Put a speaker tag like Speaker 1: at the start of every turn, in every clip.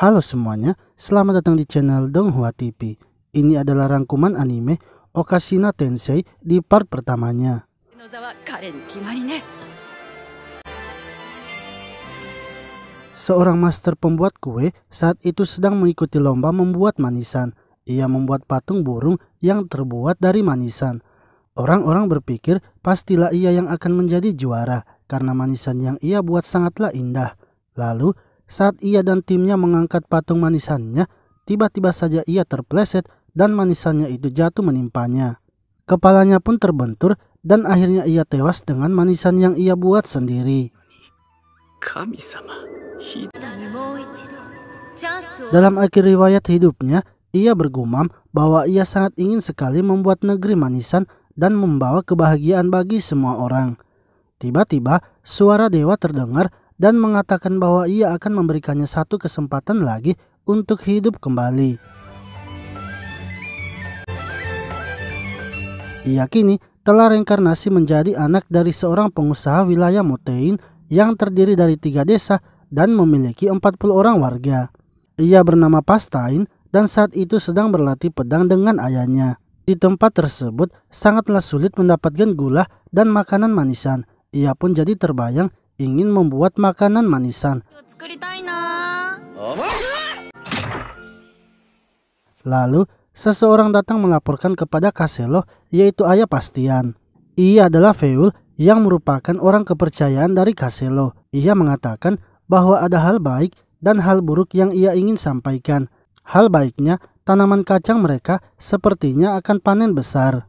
Speaker 1: Halo semuanya, selamat datang di channel Donghua TV. Ini adalah rangkuman anime Okashina Tensei di part pertamanya. Seorang master pembuat kue saat itu sedang mengikuti lomba membuat manisan. Ia membuat patung burung yang terbuat dari manisan. Orang-orang berpikir pastilah ia yang akan menjadi juara karena manisan yang ia buat sangatlah indah. Lalu saat ia dan timnya mengangkat patung manisannya, tiba-tiba saja ia terpleset dan manisannya itu jatuh menimpanya. Kepalanya pun terbentur dan akhirnya ia tewas dengan manisan yang ia buat sendiri. Dalam akhir riwayat hidupnya, ia bergumam bahwa ia sangat ingin sekali membuat negeri manisan dan membawa kebahagiaan bagi semua orang. Tiba-tiba suara dewa terdengar dan mengatakan bahwa ia akan memberikannya satu kesempatan lagi untuk hidup kembali. Ia kini telah reinkarnasi menjadi anak dari seorang pengusaha wilayah Motein yang terdiri dari 3 desa dan memiliki 40 orang warga. Ia bernama Pastain dan saat itu sedang berlatih pedang dengan ayahnya. Di tempat tersebut sangatlah sulit mendapatkan gula dan makanan manisan. Ia pun jadi terbayang ingin membuat makanan manisan. Lalu seseorang datang melaporkan kepada Kaselo, yaitu ayah Pastian. Ia adalah Feul yang merupakan orang kepercayaan dari Kaselo. Ia mengatakan bahwa ada hal baik dan hal buruk yang ia ingin sampaikan. Hal baiknya, tanaman kacang mereka sepertinya akan panen besar.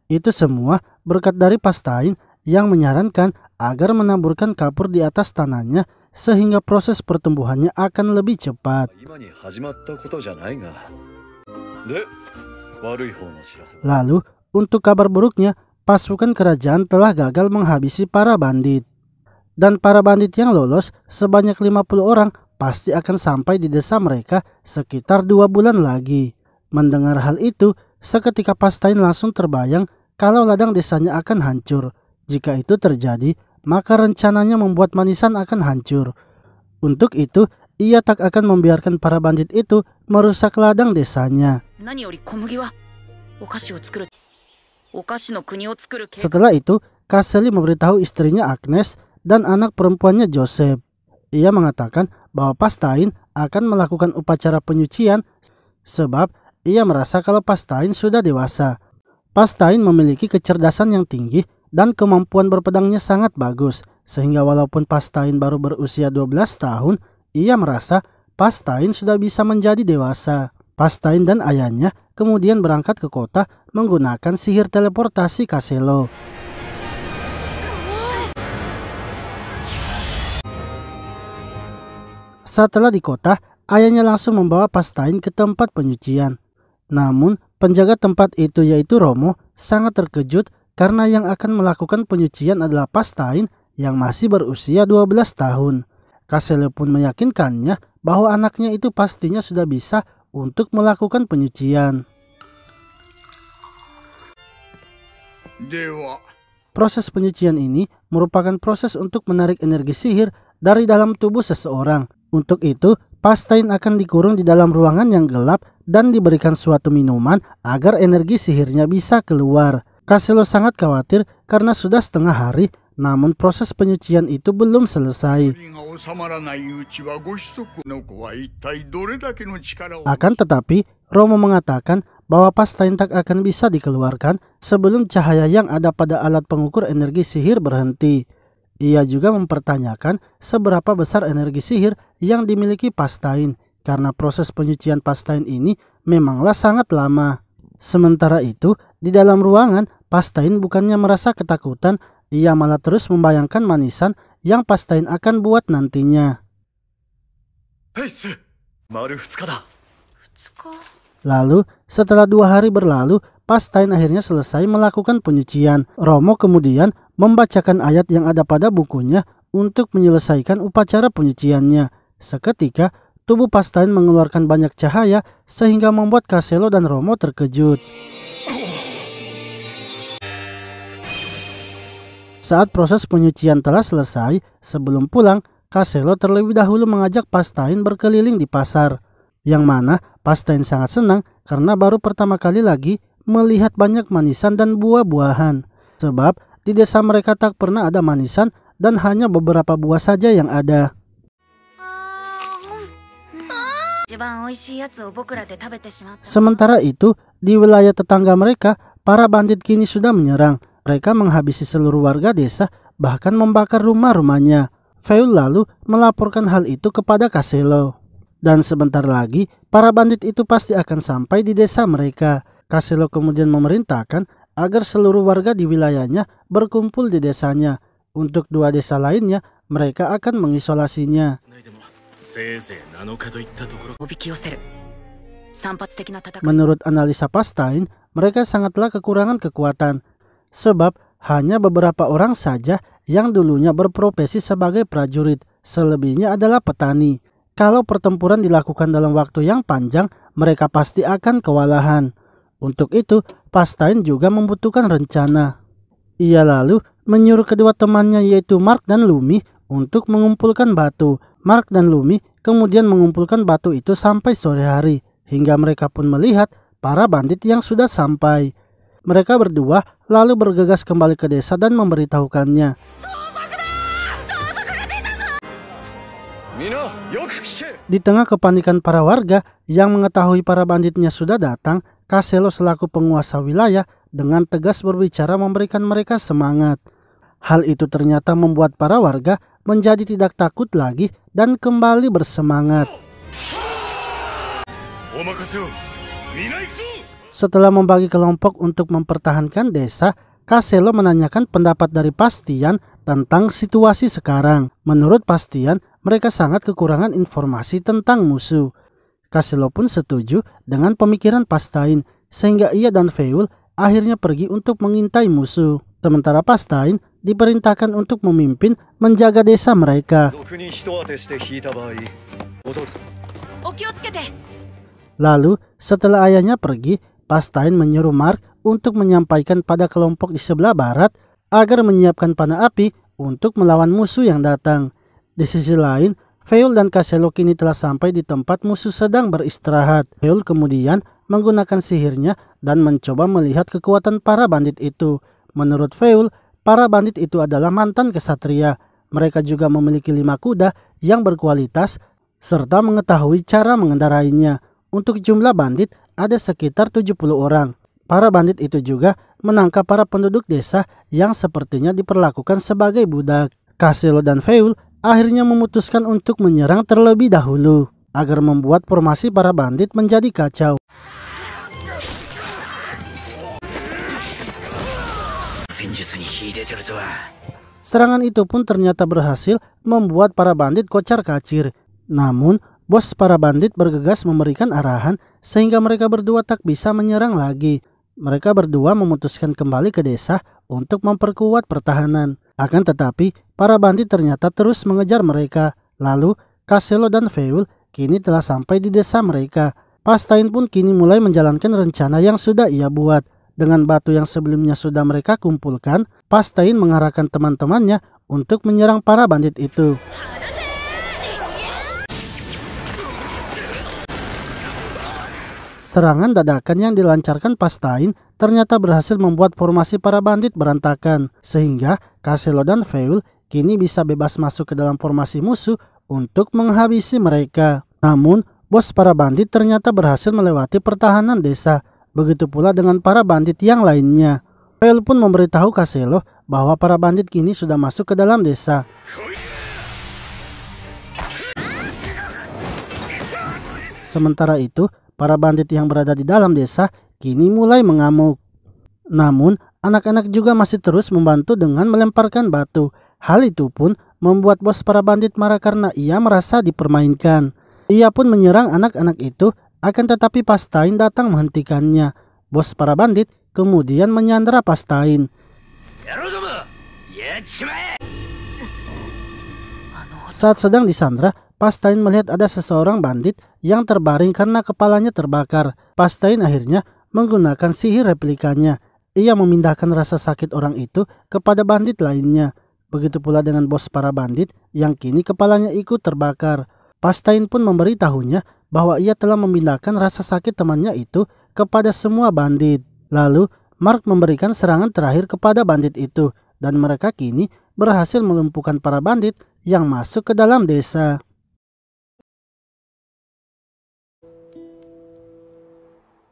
Speaker 1: Itu semua berkat dari Pastain yang menyarankan agar menaburkan kapur di atas tanahnya sehingga proses pertumbuhannya akan lebih cepat. Lalu, untuk kabar buruknya, pasukan kerajaan telah gagal menghabisi para bandit. Dan para bandit yang lolos sebanyak 50 orang pasti akan sampai di desa mereka sekitar 2 bulan lagi. Mendengar hal itu, seketika Pastain langsung terbayang kalau ladang desanya akan hancur. Jika itu terjadi, maka rencananya membuat manisan akan hancur. Untuk itu, ia tak akan membiarkan para bandit itu merusak ladang desanya. Setelah itu, Kaseli memberitahu istrinya Agnes dan anak perempuannya Joseph. Ia mengatakan bahwa Pastain akan melakukan upacara penyucian sebab ia merasa kalau Pastain sudah dewasa. Pastain memiliki kecerdasan yang tinggi dan kemampuan berpedangnya sangat bagus, sehingga walaupun Pastain baru berusia 12 tahun, ia merasa Pastain sudah bisa menjadi dewasa. Pastain dan ayahnya kemudian berangkat ke kota menggunakan sihir teleportasi Kaselo. Setelah di kota, ayahnya langsung membawa Pastain ke tempat penyucian. Namun, penjaga tempat itu yaitu Romo sangat terkejut karena yang akan melakukan penyucian adalah Pastain yang masih berusia 12 tahun. Kaselo pun meyakinkannya bahwa anaknya itu pastinya sudah bisa untuk melakukan penyucian. Proses penyucian ini merupakan proses untuk menarik energi sihir dari dalam tubuh seseorang. Untuk itu, Pastain akan dikurung di dalam ruangan yang gelap dan diberikan suatu minuman agar energi sihirnya bisa keluar. Kaselo sangat khawatir karena sudah setengah hari, namun proses penyucian itu belum selesai. Akan tetapi, Romo mengatakan bahwa Pastain tak akan bisa dikeluarkan sebelum cahaya yang ada pada alat pengukur energi sihir berhenti. Ia juga mempertanyakan seberapa besar energi sihir yang dimiliki Pastain, karena proses penyucian Pastain ini memanglah sangat lama. Sementara itu, di dalam ruangan, Pastain bukannya merasa ketakutan, ia malah terus membayangkan manisan yang Pastain akan buat nantinya. Lalu, setelah 2 hari berlalu, Pastain akhirnya selesai melakukan penyucian. Romo kemudian membacakan ayat yang ada pada bukunya untuk menyelesaikan upacara penyuciannya. Seketika, tubuh Pastain mengeluarkan banyak cahaya sehingga membuat Kaselo dan Romo terkejut. Saat proses penyucian telah selesai, sebelum pulang, Caselo terlebih dahulu mengajak Pastain berkeliling di pasar, yang mana Pastain sangat senang karena baru pertama kali lagi melihat banyak manisan dan buah-buahan. Sebab di desa mereka tak pernah ada manisan dan hanya beberapa buah saja yang ada. Sementara itu, di wilayah tetangga mereka, para bandit kini sudah menyerang. Mereka menghabisi seluruh warga desa, bahkan membakar rumah-rumahnya. Feul lalu melaporkan hal itu kepada Caselo. Dan sebentar lagi, para bandit itu pasti akan sampai di desa mereka. Caselo kemudian memerintahkan agar seluruh warga di wilayahnya berkumpul di desanya. Untuk 2 desa lainnya, mereka akan mengisolasinya. Menurut analisa Pastain, mereka sangatlah kekurangan kekuatan. Sebab hanya beberapa orang saja yang dulunya berprofesi sebagai prajurit. Selebihnya adalah petani. Kalau pertempuran dilakukan dalam waktu yang panjang, mereka pasti akan kewalahan. Untuk itu, Pastain juga membutuhkan rencana. Ia lalu menyuruh kedua temannya yaitu Mark dan Lumi untuk mengumpulkan batu. Mark dan Lumi kemudian mengumpulkan batu itu sampai sore hari, hingga mereka pun melihat para bandit yang sudah sampai. Mereka berdua lalu bergegas kembali ke desa dan memberitahukannya. Di tengah kepanikan para warga yang mengetahui para banditnya sudah datang, Caselo selaku penguasa wilayah dengan tegas berbicara memberikan mereka semangat. Hal itu ternyata membuat para warga menjadi tidak takut lagi dan kembali bersemangat. Setelah membagi kelompok untuk mempertahankan desa, Caselo menanyakan pendapat dari Pastian tentang situasi sekarang. Menurut Pastian, mereka sangat kekurangan informasi tentang musuh. Caselo pun setuju dengan pemikiran Pastain, sehingga ia dan Feul akhirnya pergi untuk mengintai musuh. Sementara Pastain diperintahkan untuk memimpin menjaga desa mereka. Lalu, setelah ayahnya pergi, Pastain menyuruh Mark untuk menyampaikan pada kelompok di sebelah barat agar menyiapkan panah api untuk melawan musuh yang datang. Di sisi lain, Feul dan Caselo kini telah sampai di tempat musuh sedang beristirahat. Feul kemudian menggunakan sihirnya dan mencoba melihat kekuatan para bandit itu. Menurut Feul, para bandit itu adalah mantan kesatria. Mereka juga memiliki 5 kuda yang berkualitas serta mengetahui cara mengendarainya. Untuk jumlah bandit ada sekitar 70 orang. Para bandit itu juga menangkap para penduduk desa yang sepertinya diperlakukan sebagai budak. Caselo dan Feul akhirnya memutuskan untuk menyerang terlebih dahulu agar membuat formasi para bandit menjadi kacau. Serangan itu pun ternyata berhasil membuat para bandit kocar-kacir. Namun, bos para bandit bergegas memberikan arahan sehingga mereka berdua tak bisa menyerang lagi. Mereka berdua memutuskan kembali ke desa untuk memperkuat pertahanan. Akan tetapi, para bandit ternyata terus mengejar mereka. Lalu, Caselo dan Feul kini telah sampai di desa mereka. Pastain pun kini mulai menjalankan rencana yang sudah ia buat. Dengan batu yang sebelumnya sudah mereka kumpulkan, Pastain mengarahkan teman-temannya untuk menyerang para bandit itu. Serangan dadakan yang dilancarkan Pastain ternyata berhasil membuat formasi para bandit berantakan, sehingga Caselo dan Feul kini bisa bebas masuk ke dalam formasi musuh untuk menghabisi mereka. Namun, bos para bandit ternyata berhasil melewati pertahanan desa. Begitu pula dengan para bandit yang lainnya. Feul pun memberitahu Caselo bahwa para bandit kini sudah masuk ke dalam desa. Sementara itu, para bandit yang berada di dalam desa kini mulai mengamuk. Namun, anak-anak juga masih terus membantu dengan melemparkan batu. Hal itu pun membuat bos para bandit marah karena ia merasa dipermainkan. Ia pun menyerang anak-anak itu, akan tetapi Pastain datang menghentikannya. Bos para bandit kemudian menyandera Pastain. Saat sedang disandra, Pastain melihat ada seseorang bandit yang terbaring karena kepalanya terbakar. Pastain akhirnya menggunakan sihir replikanya. Ia memindahkan rasa sakit orang itu kepada bandit lainnya. Begitu pula dengan bos para bandit yang kini kepalanya ikut terbakar. Pastain pun memberitahunya bahwa ia telah memindahkan rasa sakit temannya itu kepada semua bandit. Lalu Mark memberikan serangan terakhir kepada bandit itu dan mereka kini berhasil melumpuhkan para bandit yang masuk ke dalam desa.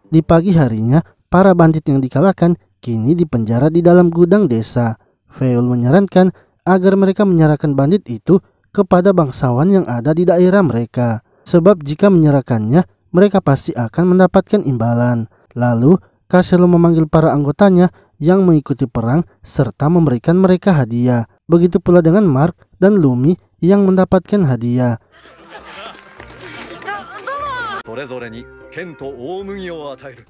Speaker 1: Di pagi harinya, para bandit yang dikalahkan kini dipenjara di dalam gudang desa. Feul menyarankan agar mereka menyerahkan bandit itu kepada bangsawan yang ada di daerah mereka. Sebab jika menyerahkannya, mereka pasti akan mendapatkan imbalan. Lalu, Caselo memanggil para anggotanya yang mengikuti perang serta memberikan mereka hadiah. Begitu pula dengan Mark dan Lumi yang mendapatkan hadiah.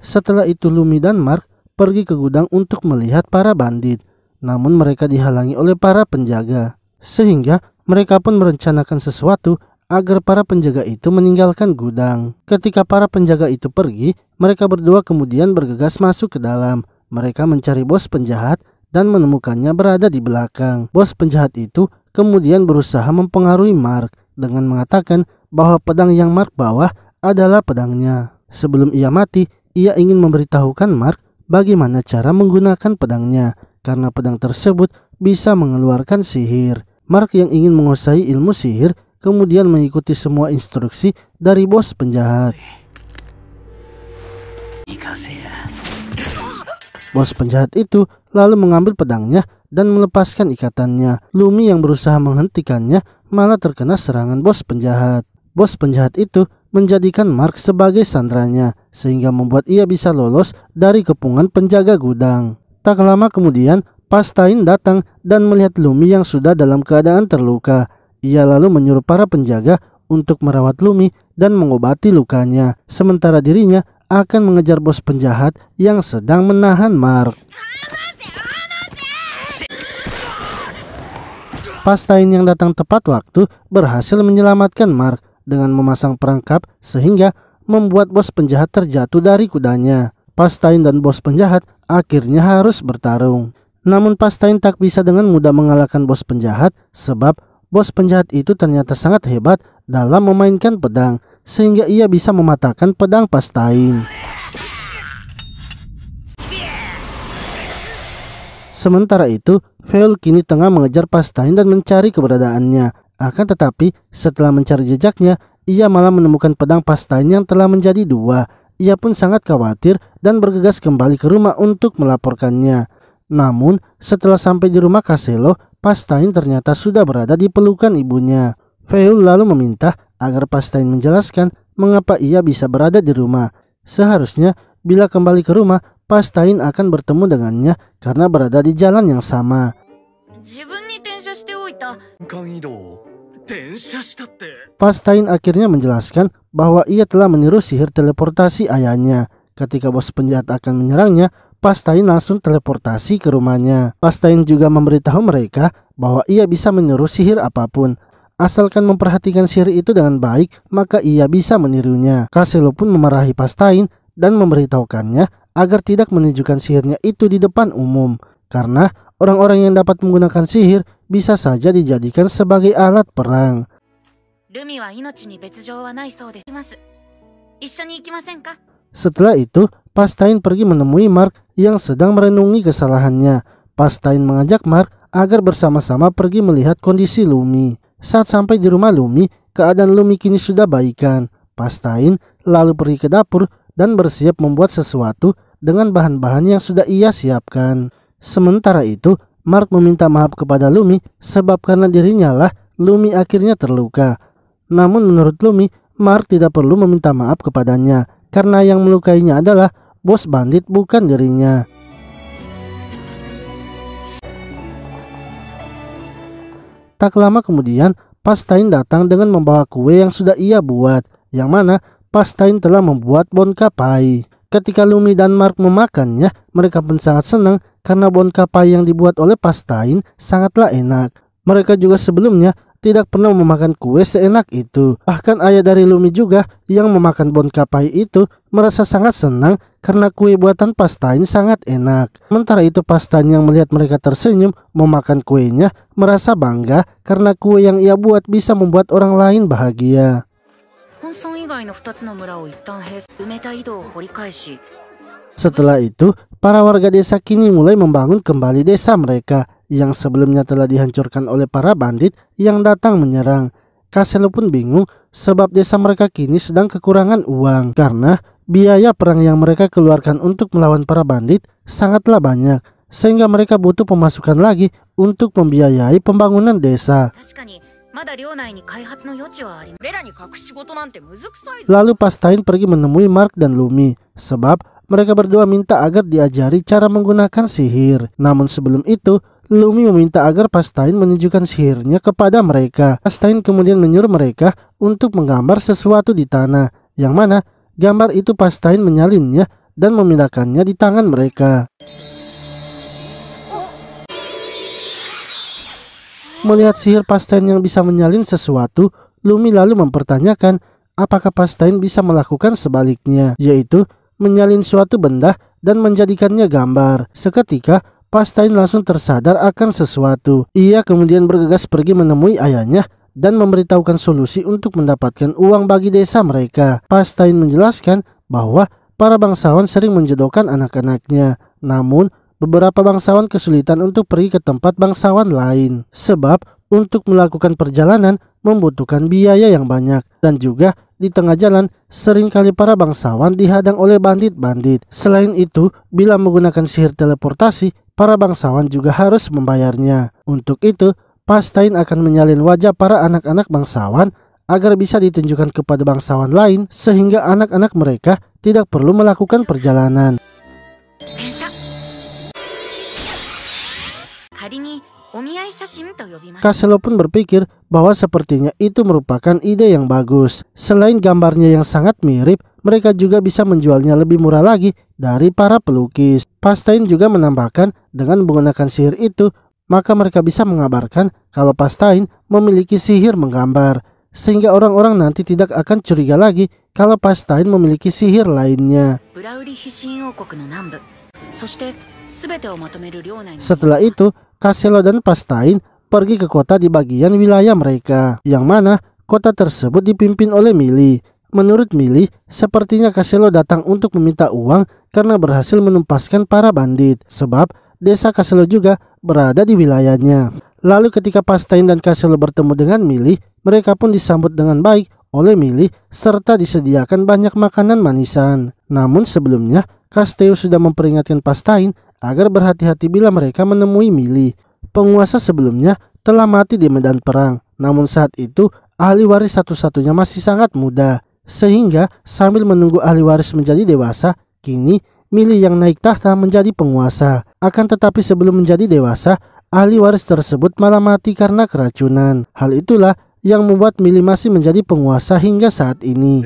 Speaker 1: Setelah itu Lumi dan Mark pergi ke gudang untuk melihat para bandit. Namun mereka dihalangi oleh para penjaga. Sehingga mereka pun merencanakan sesuatu agar para penjaga itu meninggalkan gudang. Ketika para penjaga itu pergi, mereka berdua kemudian bergegas masuk ke dalam. Mereka mencari bos penjahat dan menemukannya berada di belakang. Bos penjahat itu kemudian berusaha mempengaruhi Mark dengan mengatakan bahwa pedang yang Mark bawa adalah pedangnya. Sebelum ia mati, ia ingin memberitahukan Mark bagaimana cara menggunakan pedangnya, karena pedang tersebut bisa mengeluarkan sihir. Mark yang ingin menguasai ilmu sihir kemudian mengikuti semua instruksi dari bos penjahat. Bos penjahat itu lalu mengambil pedangnya dan melepaskan ikatannya. Lumi yang berusaha menghentikannya malah terkena serangan bos penjahat. Bos penjahat itu menjadikan Mark sebagai sandranya sehingga membuat ia bisa lolos dari kepungan penjaga gudang. Tak lama kemudian, Pastain datang dan melihat Lumi yang sudah dalam keadaan terluka. Ia lalu menyuruh para penjaga untuk merawat Lumi dan mengobati lukanya, sementara dirinya akan mengejar bos penjahat yang sedang menahan Mark. Pastain yang datang tepat waktu berhasil menyelamatkan Mark dengan memasang perangkap sehingga membuat bos penjahat terjatuh dari kudanya. Pastain dan bos penjahat akhirnya harus bertarung. Namun Pastain tak bisa dengan mudah mengalahkan bos penjahat sebab bos penjahat itu ternyata sangat hebat dalam memainkan pedang sehingga ia bisa mematahkan pedang Pastain. Sementara itu, Feul kini tengah mengejar Pastain dan mencari keberadaannya. Akan tetapi, setelah mencari jejaknya, ia malah menemukan pedang Pastain yang telah menjadi dua. Ia pun sangat khawatir dan bergegas kembali ke rumah untuk melaporkannya. Namun, setelah sampai di rumah Caselo, Pastain ternyata sudah berada di pelukan ibunya. Feul lalu meminta agar Pastain menjelaskan mengapa ia bisa berada di rumah. Seharusnya, bila kembali ke rumah, Pastain akan bertemu dengannya karena berada di jalan yang sama. Pastain akhirnya menjelaskan bahwa ia telah meniru sihir teleportasi ayahnya. Ketika bos penjahat akan menyerangnya, Pastain langsung teleportasi ke rumahnya. Pastain juga memberitahu mereka bahwa ia bisa meniru sihir apapun. Asalkan memperhatikan sihir itu dengan baik, maka ia bisa menirunya. Caselo pun memarahi Pastain dan memberitahukannya agar tidak menunjukkan sihirnya itu di depan umum. Karena orang-orang yang dapat menggunakan sihir bisa saja dijadikan sebagai alat perang. Setelah itu, Pastain pergi menemui Mark yang sedang merenungi kesalahannya. Pastain mengajak Mark agar bersama-sama pergi melihat kondisi Lumi. Saat sampai di rumah Lumi, keadaan Lumi kini sudah baikan. Pastain lalu pergi ke dapur dan bersiap membuat sesuatu dengan bahan-bahan yang sudah ia siapkan. Sementara itu, Mark meminta maaf kepada Lumi sebab karena dirinya lah Lumi akhirnya terluka. Namun menurut Lumi, Mark tidak perlu meminta maaf kepadanya karena yang melukainya adalah bos bandit bukan dirinya. Tak lama kemudian, Pastain datang dengan membawa kue yang sudah ia buat, yang mana Pastain telah membuat bonka pai. Ketika Lumi dan Mark memakannya, mereka pun sangat senang karena bonka pai yang dibuat oleh Pastain sangatlah enak. Mereka juga sebelumnya tidak pernah memakan kue seenak itu. Bahkan ayah dari Lumi juga yang memakan bon kapai itu merasa sangat senang karena kue buatan Pastain sangat enak. Sementara itu Pastain yang melihat mereka tersenyum memakan kuenya merasa bangga karena kue yang ia buat bisa membuat orang lain bahagia. Setelah itu, para warga desa kini mulai membangun kembali desa mereka yang sebelumnya telah dihancurkan oleh para bandit yang datang menyerang. Kaselo pun bingung sebab desa mereka kini sedang kekurangan uang karena biaya perang yang mereka keluarkan untuk melawan para bandit sangatlah banyak, sehingga mereka butuh pemasukan lagi untuk membiayai pembangunan desa. Lalu Pastain pergi menemui Mark dan Lumi sebab mereka berdua minta agar diajari cara menggunakan sihir. Namun sebelum itu, Lumi meminta agar Pastain menunjukkan sihirnya kepada mereka. Pastain kemudian menyuruh mereka untuk menggambar sesuatu di tanah, yang mana gambar itu Pastain menyalinnya dan memindahkannya di tangan mereka. Melihat sihir Pastain yang bisa menyalin sesuatu, Lumi lalu mempertanyakan apakah Pastain bisa melakukan sebaliknya, yaitu menyalin suatu benda dan menjadikannya gambar. Seketika Pastain langsung tersadar akan sesuatu. Ia kemudian bergegas pergi menemui ayahnya dan memberitahukan solusi untuk mendapatkan uang bagi desa mereka. Pastain menjelaskan bahwa para bangsawan sering menjodohkan anak-anaknya, namun beberapa bangsawan kesulitan untuk pergi ke tempat bangsawan lain sebab untuk melakukan perjalanan membutuhkan biaya yang banyak, dan juga di tengah jalan seringkali para bangsawan dihadang oleh bandit-bandit. Selain itu, bila menggunakan sihir teleportasi, para bangsawan juga harus membayarnya. Untuk itu, Pastain akan menyalin wajah para anak-anak bangsawan agar bisa ditunjukkan kepada bangsawan lain sehingga anak-anak mereka tidak perlu melakukan perjalanan. Kaselo pun berpikir bahwa sepertinya itu merupakan ide yang bagus. Selain gambarnya yang sangat mirip, mereka juga bisa menjualnya lebih murah lagi dari para pelukis. Pastain juga menambahkan dengan menggunakan sihir itu, maka mereka bisa mengabarkan kalau Pastain memiliki sihir menggambar, sehingga orang-orang nanti tidak akan curiga lagi kalau Pastain memiliki sihir lainnya. Setelah itu, Kaselo dan Pastain pergi ke kota di bagian wilayah mereka, yang mana kota tersebut dipimpin oleh Mili. Menurut Mili, sepertinya Kaselo datang untuk meminta uang karena berhasil menumpaskan para bandit, sebab desa Kaselo juga berada di wilayahnya. Lalu ketika Pastain dan Kaselo bertemu dengan Mili, mereka pun disambut dengan baik oleh Mili serta disediakan banyak makanan manisan. Namun sebelumnya, Casteo sudah memperingatkan Pastain agar berhati-hati bila mereka menemui Mili. Penguasa sebelumnya telah mati di medan perang, namun saat itu ahli waris satu-satunya masih sangat muda. Sehingga sambil menunggu ahli waris menjadi dewasa, kini Mili yang naik tahta menjadi penguasa. Akan tetapi sebelum menjadi dewasa, ahli waris tersebut malah mati karena keracunan. Hal itulah yang membuat Mili masih menjadi penguasa hingga saat ini.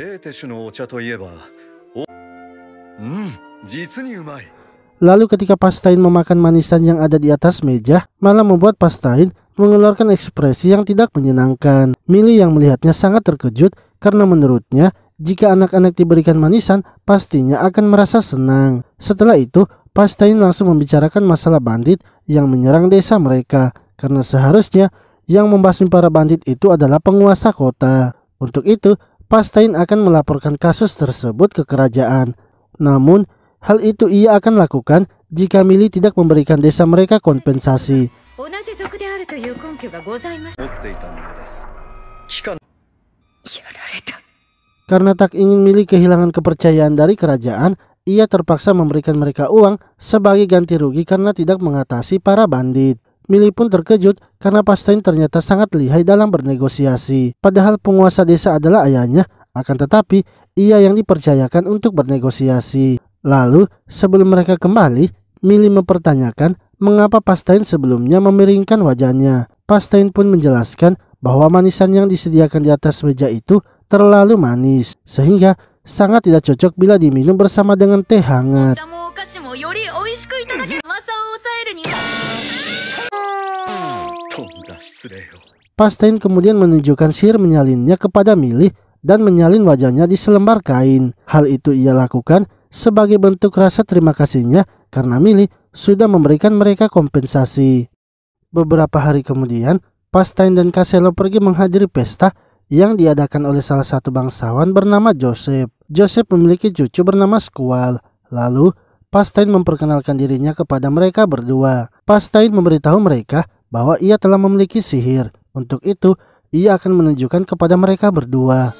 Speaker 1: Lalu ketika Pastain memakan manisan yang ada di atas meja, malah membuat Pastain mengeluarkan ekspresi yang tidak menyenangkan. Mili yang melihatnya sangat terkejut karena menurutnya jika anak-anak diberikan manisan pastinya akan merasa senang. Setelah itu Pastain langsung membicarakan masalah bandit yang menyerang desa mereka, karena seharusnya yang membasmi para bandit itu adalah penguasa kota. Untuk itu Pastain akan melaporkan kasus tersebut ke kerajaan. Namun hal itu ia akan lakukan jika Mili tidak memberikan desa mereka kompensasi. Karena tak ingin Mili kehilangan kepercayaan dari kerajaan, ia terpaksa memberikan mereka uang sebagai ganti rugi karena tidak mengatasi para bandit. Mili pun terkejut karena Pastain ternyata sangat lihai dalam bernegosiasi. Padahal penguasa desa adalah ayahnya, akan tetapi ia yang dipercayakan untuk bernegosiasi. Lalu sebelum mereka kembali, Mili mempertanyakan mengapa Pastain sebelumnya memiringkan wajahnya. Pastain pun menjelaskan bahwa manisan yang disediakan di atas meja itu terlalu manis, sehingga sangat tidak cocok bila diminum bersama dengan teh hangat. Pastain kemudian menunjukkan sihir menyalinnya kepada Milih dan menyalin wajahnya di selembar kain. Hal itu ia lakukan sebagai bentuk rasa terima kasihnya karena Milih sudah memberikan mereka kompensasi. Beberapa hari kemudian, Pastain dan Caselo pergi menghadiri pesta yang diadakan oleh salah satu bangsawan bernama Joseph. Joseph memiliki cucu bernama Squall. Lalu, Pastain memperkenalkan dirinya kepada mereka berdua. Pastain memberitahu mereka bahwa ia telah memiliki sihir. Untuk itu, ia akan menunjukkan kepada mereka berdua.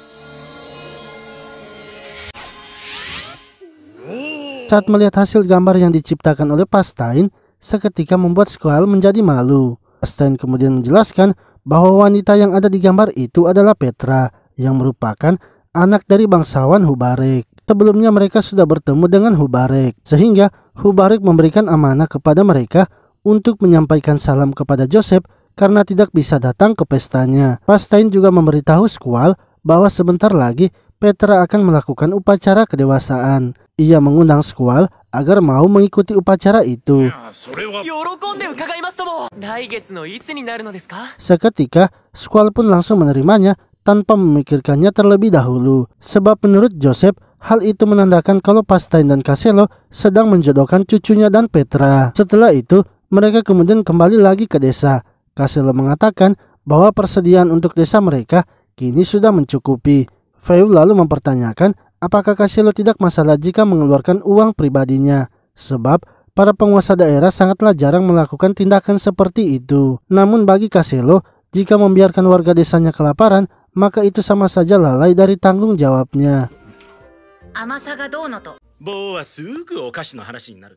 Speaker 1: Saat melihat hasil gambar yang diciptakan oleh Pastain, seketika membuat Squall menjadi malu. Pastain kemudian menjelaskan bahwa wanita yang ada di gambar itu adalah Petra, yang merupakan anak dari bangsawan Hubarek. Sebelumnya mereka sudah bertemu dengan Hubarek, sehingga Hubarek memberikan amanah kepada mereka untuk menyampaikan salam kepada Joseph karena tidak bisa datang ke pestanya. Pastain juga memberitahu Squall bahwa sebentar lagi Petra akan melakukan upacara kedewasaan. Ia mengundang Squall agar mau mengikuti upacara itu. Seketika, Squall pun langsung menerimanya tanpa memikirkannya terlebih dahulu. Sebab menurut Joseph, hal itu menandakan kalau Pastain dan Caselo sedang menjodohkan cucunya dan Petra. Setelah itu, mereka kemudian kembali lagi ke desa. Caselo mengatakan bahwa persediaan untuk desa mereka kini sudah mencukupi. Feul lalu mempertanyakan apakah Caselo tidak masalah jika mengeluarkan uang pribadinya, sebab para penguasa daerah sangatlah jarang melakukan tindakan seperti itu. Namun bagi Caselo, jika membiarkan warga desanya kelaparan, maka itu sama saja lalai dari tanggung jawabnya.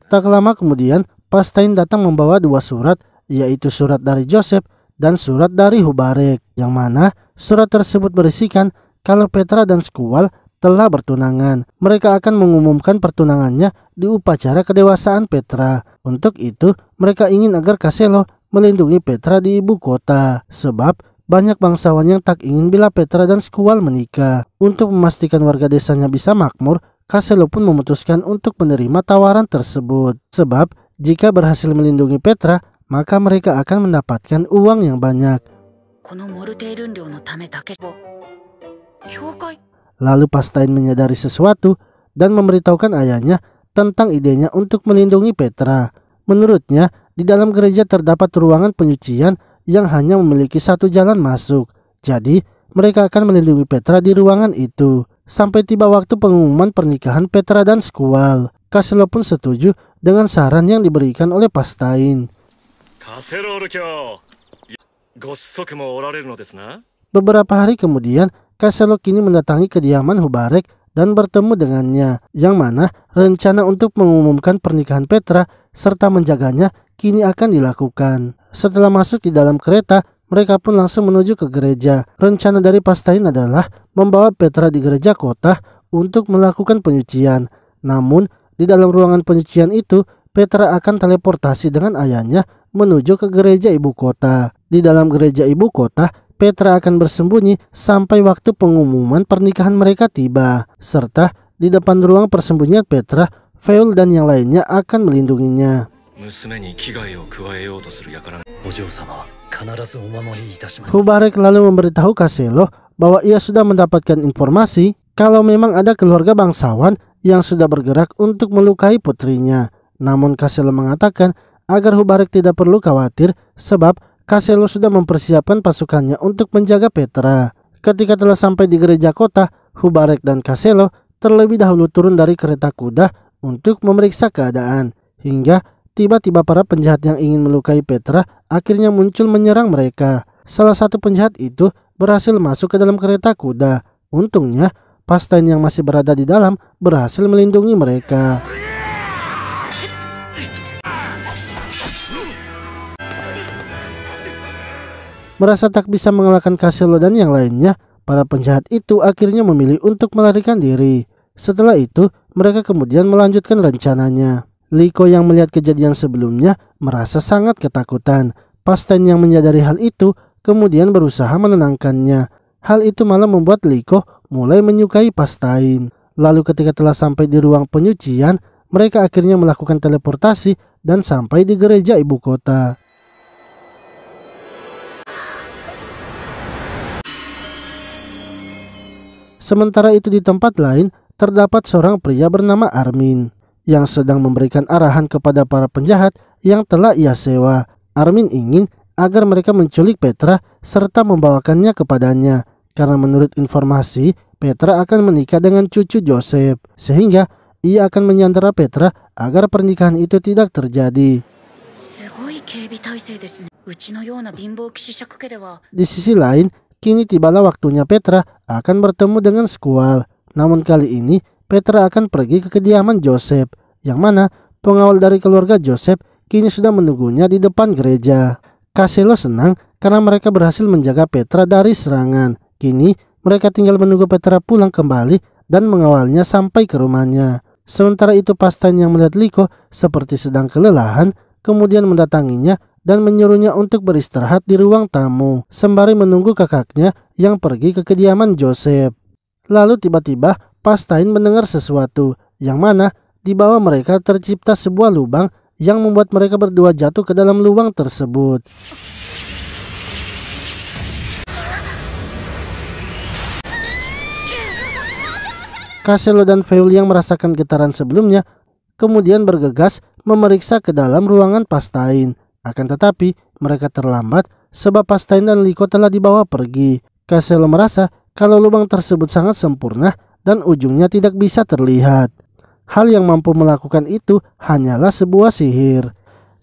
Speaker 1: Tak lama kemudian, Pastain datang membawa dua surat, yaitu surat dari Joseph dan surat dari Hubarek, yang mana surat tersebut berisikan kalau Petra dan Squall telah bertunangan. Mereka akan mengumumkan pertunangannya di upacara kedewasaan Petra. Untuk itu, mereka ingin agar Caselo melindungi Petra di ibu kota, sebab banyak bangsawan yang tak ingin bila Petra dan Squall menikah. Untuk memastikan warga desanya bisa makmur, Caselo pun memutuskan untuk menerima tawaran tersebut, sebab jika berhasil melindungi Petra, maka mereka akan mendapatkan uang yang banyak. Lalu Pastain menyadari sesuatu dan memberitahukan ayahnya tentang idenya untuk melindungi Petra. Menurutnya, di dalam gereja terdapat ruangan penyucian yang hanya memiliki satu jalan masuk. Jadi, mereka akan melindungi Petra di ruangan itu sampai tiba waktu pengumuman pernikahan Petra dan Squall. Caselo pun setuju dengan saran yang diberikan oleh Pastain. Beberapa hari kemudian, Caselo kini mendatangi kediaman Hubarek dan bertemu dengannya, yang mana rencana untuk mengumumkan pernikahan Petra serta menjaganya kini akan dilakukan. Setelah masuk di dalam kereta, mereka pun langsung menuju ke gereja. Rencana dari Pastain adalah membawa Petra di gereja kota untuk melakukan penyucian. Namun, di dalam ruangan penyucian itu, Petra akan teleportasi dengan ayahnya menuju ke gereja ibu kota. Di dalam gereja ibu kota, Petra akan bersembunyi sampai waktu pengumuman pernikahan mereka tiba. Serta di depan ruang persembunyian Petra, Feul dan yang lainnya akan melindunginya. Hubarek lalu memberitahu Caselo bahwa ia sudah mendapatkan informasi kalau memang ada keluarga bangsawan yang sudah bergerak untuk melukai putrinya. Namun Caselo mengatakan agar Hubarek tidak perlu khawatir sebab Caselo sudah mempersiapkan pasukannya untuk menjaga Petra. Ketika telah sampai di gereja kota, Hubarek dan Caselo terlebih dahulu turun dari kereta kuda untuk memeriksa keadaan. Hingga tiba-tiba para penjahat yang ingin melukai Petra akhirnya muncul menyerang mereka. Salah satu penjahat itu berhasil masuk ke dalam kereta kuda. Untungnya, Pastain yang masih berada di dalam berhasil melindungi mereka. Merasa tak bisa mengalahkan Caselo dan yang lainnya, para penjahat itu akhirnya memilih untuk melarikan diri. Setelah itu, mereka kemudian melanjutkan rencananya. Liko yang melihat kejadian sebelumnya merasa sangat ketakutan. Pastain yang menyadari hal itu kemudian berusaha menenangkannya. Hal itu malah membuat Liko mulai menyukai Pastain. Lalu ketika telah sampai di ruang penyucian, mereka akhirnya melakukan teleportasi dan sampai di gereja ibu kota. Sementara itu di tempat lain terdapat seorang pria bernama Armin yang sedang memberikan arahan kepada para penjahat yang telah ia sewa. Armin ingin agar mereka menculik Petra serta membawakannya kepadanya, karena menurut informasi Petra akan menikah dengan cucu Joseph, sehingga ia akan menyandera Petra agar pernikahan itu tidak terjadi. Di sisi lain, kini tibalah waktunya Petra akan bertemu dengan Squall. Namun kali ini Petra akan pergi ke kediaman Joseph, yang mana pengawal dari keluarga Joseph kini sudah menunggunya di depan gereja. Castello senang karena mereka berhasil menjaga Petra dari serangan. Kini mereka tinggal menunggu Petra pulang kembali dan mengawalnya sampai ke rumahnya. Sementara itu Pastain yang melihat Liko seperti sedang kelelahan kemudian mendatanginya dan menyuruhnya untuk beristirahat di ruang tamu sembari menunggu kakaknya yang pergi ke kediaman Joseph. Lalu tiba-tiba Pastain mendengar sesuatu yang mana di bawah mereka tercipta sebuah lubang yang membuat mereka berdua jatuh ke dalam lubang tersebut. Castello dan Feul yang merasakan getaran sebelumnya kemudian bergegas memeriksa ke dalam ruangan Pastain. Akan tetapi mereka terlambat sebab Pastain dan Liko telah dibawa pergi. Castello merasa kalau lubang tersebut sangat sempurna dan ujungnya tidak bisa terlihat. Hal yang mampu melakukan itu hanyalah sebuah sihir.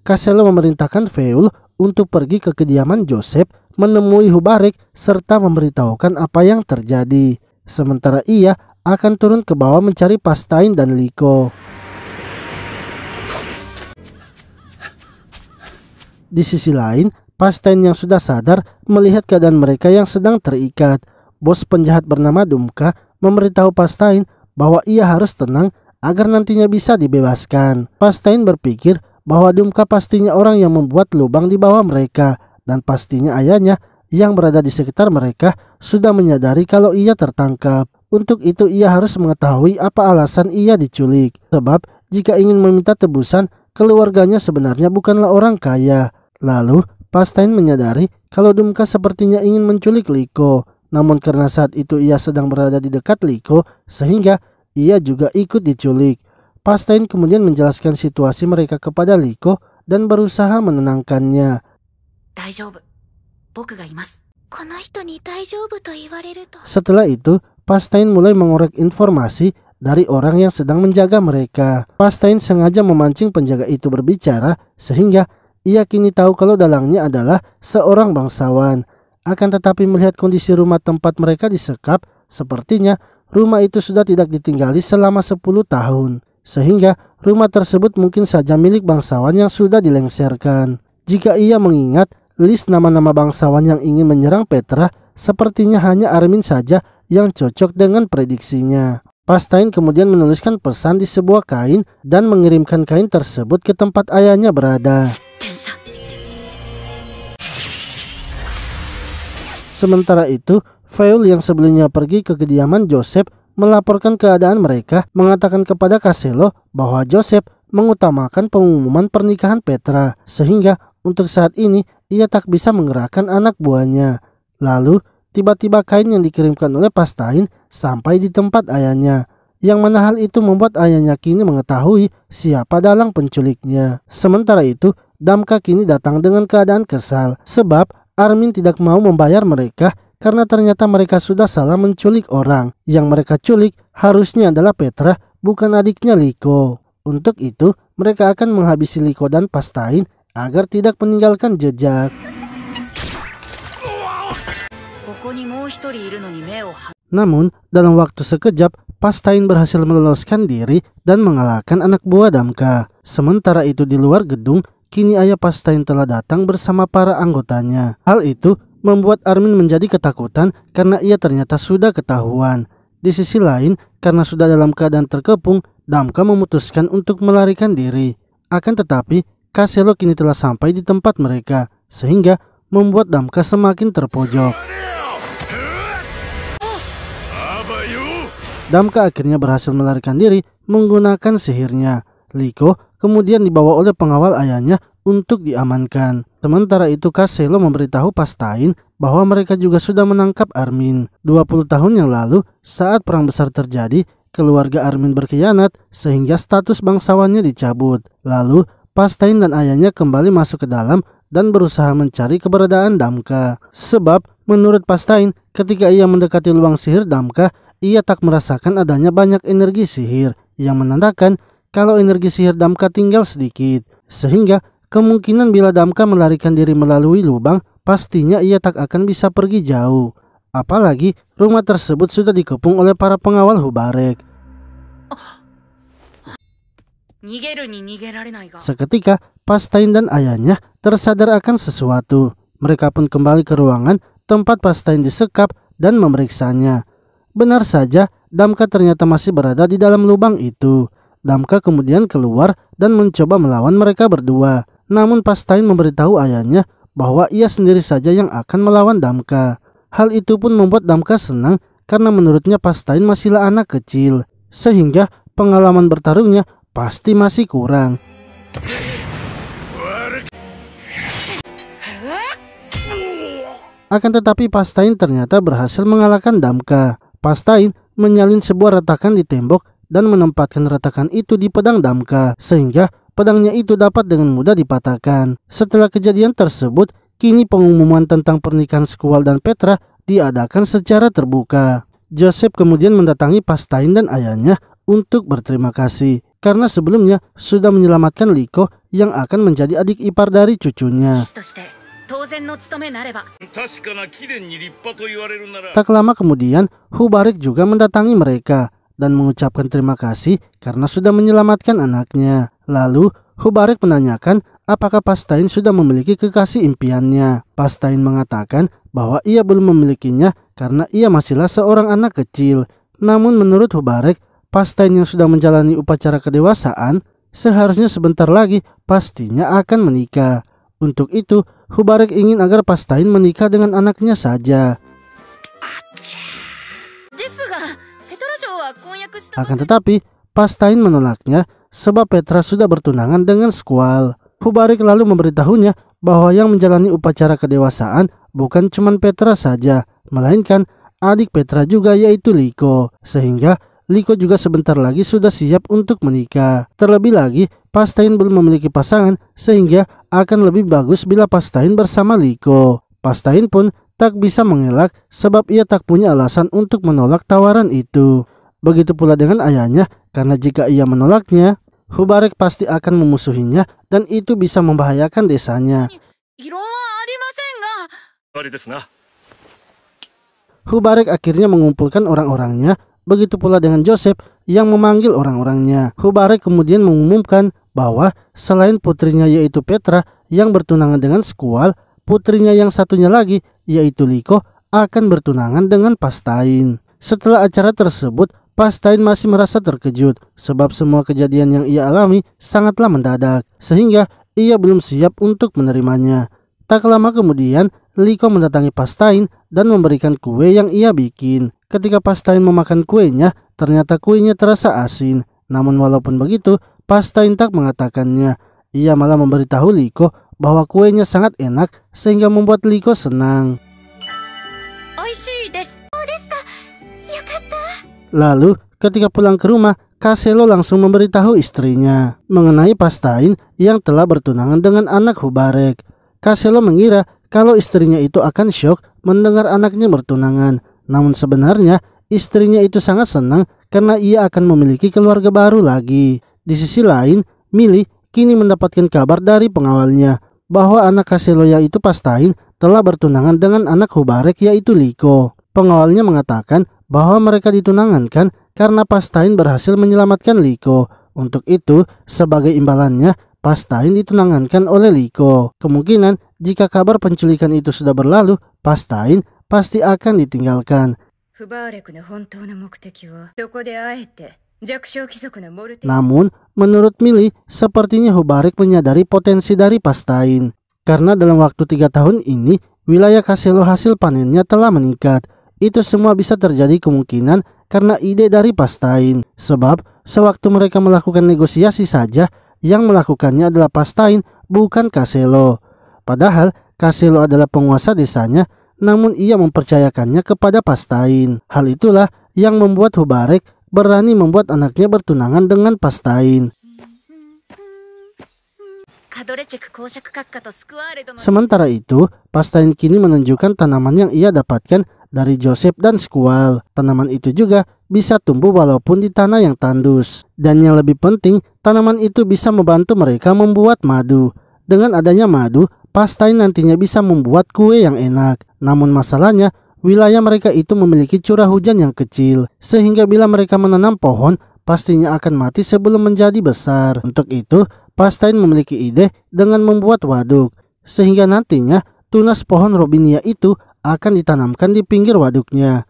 Speaker 1: Castello memerintahkan Feul untuk pergi ke kediaman Joseph, menemui Hubarek serta memberitahukan apa yang terjadi. Sementara ia akan turun ke bawah mencari Pastain dan Liko. Di sisi lain, Pastain yang sudah sadar melihat keadaan mereka yang sedang terikat. Bos penjahat bernama Dumka memberitahu Pastain bahwa ia harus tenang agar nantinya bisa dibebaskan. Pastain berpikir bahwa Dumka pastinya orang yang membuat lubang di bawah mereka, dan pastinya ayahnya yang berada di sekitar mereka sudah menyadari kalau ia tertangkap. Untuk itu ia harus mengetahui apa alasan ia diculik. Sebab jika ingin meminta tebusan, keluarganya sebenarnya bukanlah orang kaya. Lalu Pastain menyadari kalau Dumka sepertinya ingin menculik Liko. Namun karena saat itu ia sedang berada di dekat Liko, sehingga ia juga ikut diculik. Pastain kemudian menjelaskan situasi mereka kepada Liko dan berusaha menenangkannya. Setelah itu, Pastain mulai mengorek informasi dari orang yang sedang menjaga mereka. Pastain sengaja memancing penjaga itu berbicara sehingga ia kini tahu kalau dalangnya adalah seorang bangsawan. Akan tetapi melihat kondisi rumah tempat mereka disekap, sepertinya rumah itu sudah tidak ditinggali selama 10 tahun. Sehingga rumah tersebut mungkin saja milik bangsawan yang sudah dilengserkan. Jika ia mengingat list nama-nama bangsawan yang ingin menyerang Petra, sepertinya hanya Armin saja yang cocok dengan prediksinya. Pastain kemudian menuliskan pesan di sebuah kain dan mengirimkan kain tersebut ke tempat ayahnya berada. Sementara itu, Feul yang sebelumnya pergi ke kediaman Joseph melaporkan keadaan mereka, mengatakan kepada Castello bahwa Joseph mengutamakan pengumuman pernikahan Petra, sehingga untuk saat ini ia tak bisa menggerakkan anak buahnya. Lalu tiba-tiba kain yang dikirimkan oleh Pastain sampai di tempat ayahnya, yang mana hal itu membuat ayahnya kini mengetahui siapa dalang penculiknya. Sementara itu, Damka kini datang dengan keadaan kesal sebab Armin tidak mau membayar mereka karena ternyata mereka sudah salah menculik orang. Yang mereka culik harusnya adalah Petra, bukan adiknya Liko. Untuk itu, mereka akan menghabisi Liko dan Pastain agar tidak meninggalkan jejak. Namun, dalam waktu sekejap, Pastain berhasil meloloskan diri dan mengalahkan anak buah Damka. Sementara itu di luar gedung, kini ayah Pastain telah datang bersama para anggotanya. Hal itu membuat Armin menjadi ketakutan karena ia ternyata sudah ketahuan. Di sisi lain, karena sudah dalam keadaan terkepung, Damka memutuskan untuk melarikan diri. Akan tetapi, Castello kini telah sampai di tempat mereka, sehingga membuat Damka semakin terpojok. Damka akhirnya berhasil melarikan diri menggunakan sihirnya. Liko kemudian dibawa oleh pengawal ayahnya untuk diamankan. Sementara itu Castello memberitahu Pastain bahwa mereka juga sudah menangkap Armin. 20 tahun yang lalu, saat perang besar terjadi, keluarga Armin berkhianat sehingga status bangsawannya dicabut. Lalu, Pastain dan ayahnya kembali masuk ke dalam dan berusaha mencari keberadaan Damka. Sebab, menurut Pastain, ketika ia mendekati lubang sihir Damka, ia tak merasakan adanya banyak energi sihir, yang menandakan kalau energi sihir Damka tinggal sedikit. Sehingga, kemungkinan bila Damka melarikan diri melalui lubang, pastinya ia tak akan bisa pergi jauh. Apalagi, rumah tersebut sudah dikepung oleh para pengawal Hubarek. Seketika, Pastain dan ayahnya tersadar akan sesuatu. Mereka pun kembali ke ruangan tempat Pastain disekap dan memeriksanya. Benar saja, Damka ternyata masih berada di dalam lubang itu. Damka kemudian keluar dan mencoba melawan mereka berdua. Namun Pastain memberitahu ayahnya bahwa ia sendiri saja yang akan melawan Damka. Hal itu pun membuat Damka senang karena menurutnya Pastain masihlah anak kecil. Sehingga pengalaman bertarungnya pasti masih kurang. Akan tetapi Pastain ternyata berhasil mengalahkan Damka. Pastain menyalin sebuah retakan di tembok dan menempatkan retakan itu di pedang Damka, sehingga pedangnya itu dapat dengan mudah dipatahkan. Setelah kejadian tersebut, kini pengumuman tentang pernikahan Squall dan Petra diadakan secara terbuka. Joseph kemudian mendatangi Pastain dan ayahnya untuk berterima kasih karena sebelumnya sudah menyelamatkan Liko yang akan menjadi adik ipar dari cucunya. Tak lama kemudian, Hubarek juga mendatangi mereka dan mengucapkan terima kasih karena sudah menyelamatkan anaknya. Lalu, Hubarek menanyakan apakah Pastain sudah memiliki kekasih impiannya. Pastain mengatakan bahwa ia belum memilikinya karena ia masihlah seorang anak kecil. Namun menurut Hubarek, Pastain yang sudah menjalani upacara kedewasaan seharusnya sebentar lagi pastinya akan menikah. Untuk itu, Hubarek ingin agar Pastain menikah dengan anaknya saja. Akan tetapi, Pastain menolaknya sebab Petra sudah bertunangan dengan Squall. Hubarek lalu memberitahunya bahwa yang menjalani upacara kedewasaan bukan cuma Petra saja, melainkan adik Petra juga yaitu Liko. Sehingga Liko juga sebentar lagi sudah siap untuk menikah. Terlebih lagi, Pastain belum memiliki pasangan sehingga akan lebih bagus bila Pastain bersama Liko. Pastain pun tak bisa mengelak sebab ia tak punya alasan untuk menolak tawaran itu. Begitu pula dengan ayahnya, karena jika ia menolaknya, Hubarek pasti akan memusuhinya dan itu bisa membahayakan desanya. Hubarek akhirnya mengumpulkan orang-orangnya, begitu pula dengan Joseph yang memanggil orang-orangnya. Hubarek kemudian mengumumkan bahwa selain putrinya yaitu Petra yang bertunangan dengan Squall, putrinya yang satunya lagi yaitu Liko akan bertunangan dengan Pastain. Setelah acara tersebut, Pastain masih merasa terkejut sebab semua kejadian yang ia alami sangatlah mendadak sehingga ia belum siap untuk menerimanya. Tak lama kemudian, Liko mendatangi Pastain dan memberikan kue yang ia bikin. Ketika Pastain memakan kuenya, ternyata kuenya terasa asin. Namun walaupun begitu, Pastain tak mengatakannya. Ia malah memberitahu Liko bahwa kuenya sangat enak sehingga membuat Liko senang. Lalu, ketika pulang ke rumah, Kaselo langsung memberitahu istrinya mengenai Pastain yang telah bertunangan dengan anak Hubarek. Kaselo mengira kalau istrinya itu akan syok mendengar anaknya bertunangan. Namun sebenarnya, istrinya itu sangat senang karena ia akan memiliki keluarga baru lagi. Di sisi lain, Millie kini mendapatkan kabar dari pengawalnya bahwa anak Kaselo yaitu Pastain telah bertunangan dengan anak Hubarek yaitu Liko. Pengawalnya mengatakan bahwa mereka ditunangankan karena Pastain berhasil menyelamatkan Liko. Untuk itu, sebagai imbalannya, Pastain ditunangankan oleh Liko. Kemungkinan jika kabar penculikan itu sudah berlalu, Pastain pasti akan ditinggalkan. Namun, menurut Millie, sepertinya Hubarek menyadari potensi dari Pastain. Karena dalam waktu 3 tahun ini, wilayah Kaselo hasil panennya telah meningkat. Itu semua bisa terjadi kemungkinan karena ide dari Pastain. Sebab sewaktu mereka melakukan negosiasi saja, yang melakukannya adalah Pastain bukan Kaselo. Padahal Kaselo adalah penguasa desanya namun ia mempercayakannya kepada Pastain. Hal itulah yang membuat Hubarek berani membuat anaknya bertunangan dengan Pastain. Sementara itu, Pastain kini menunjukkan tanaman yang ia dapatkan dari Joseph dan Squall. Tanaman itu juga bisa tumbuh walaupun di tanah yang tandus. Dan yang lebih penting, tanaman itu bisa membantu mereka membuat madu. Dengan adanya madu, Pastain nantinya bisa membuat kue yang enak. Namun masalahnya, wilayah mereka itu memiliki curah hujan yang kecil, sehingga bila mereka menanam pohon, pastinya akan mati sebelum menjadi besar. Untuk itu, Pastain memiliki ide dengan membuat waduk, sehingga nantinya tunas pohon robinia itu akan ditanamkan di pinggir waduknya.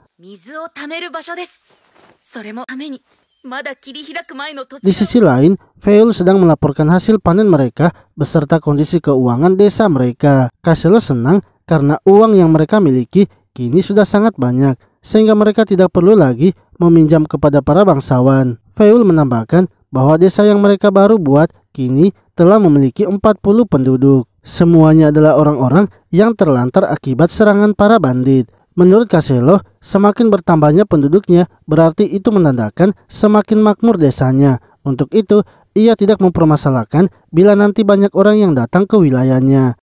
Speaker 1: Di sisi lain, Feul sedang melaporkan hasil panen mereka beserta kondisi keuangan desa mereka. Kaselo senang karena uang yang mereka miliki kini sudah sangat banyak, sehingga mereka tidak perlu lagi meminjam kepada para bangsawan. Feul menambahkan bahwa desa yang mereka baru buat kini telah memiliki 40 penduduk. Semuanya adalah orang-orang yang terlantar akibat serangan para bandit. Menurut Kaselo, semakin bertambahnya penduduknya berarti itu menandakan semakin makmur desanya. Untuk itu, ia tidak mempermasalahkan bila nanti banyak orang yang datang ke wilayahnya.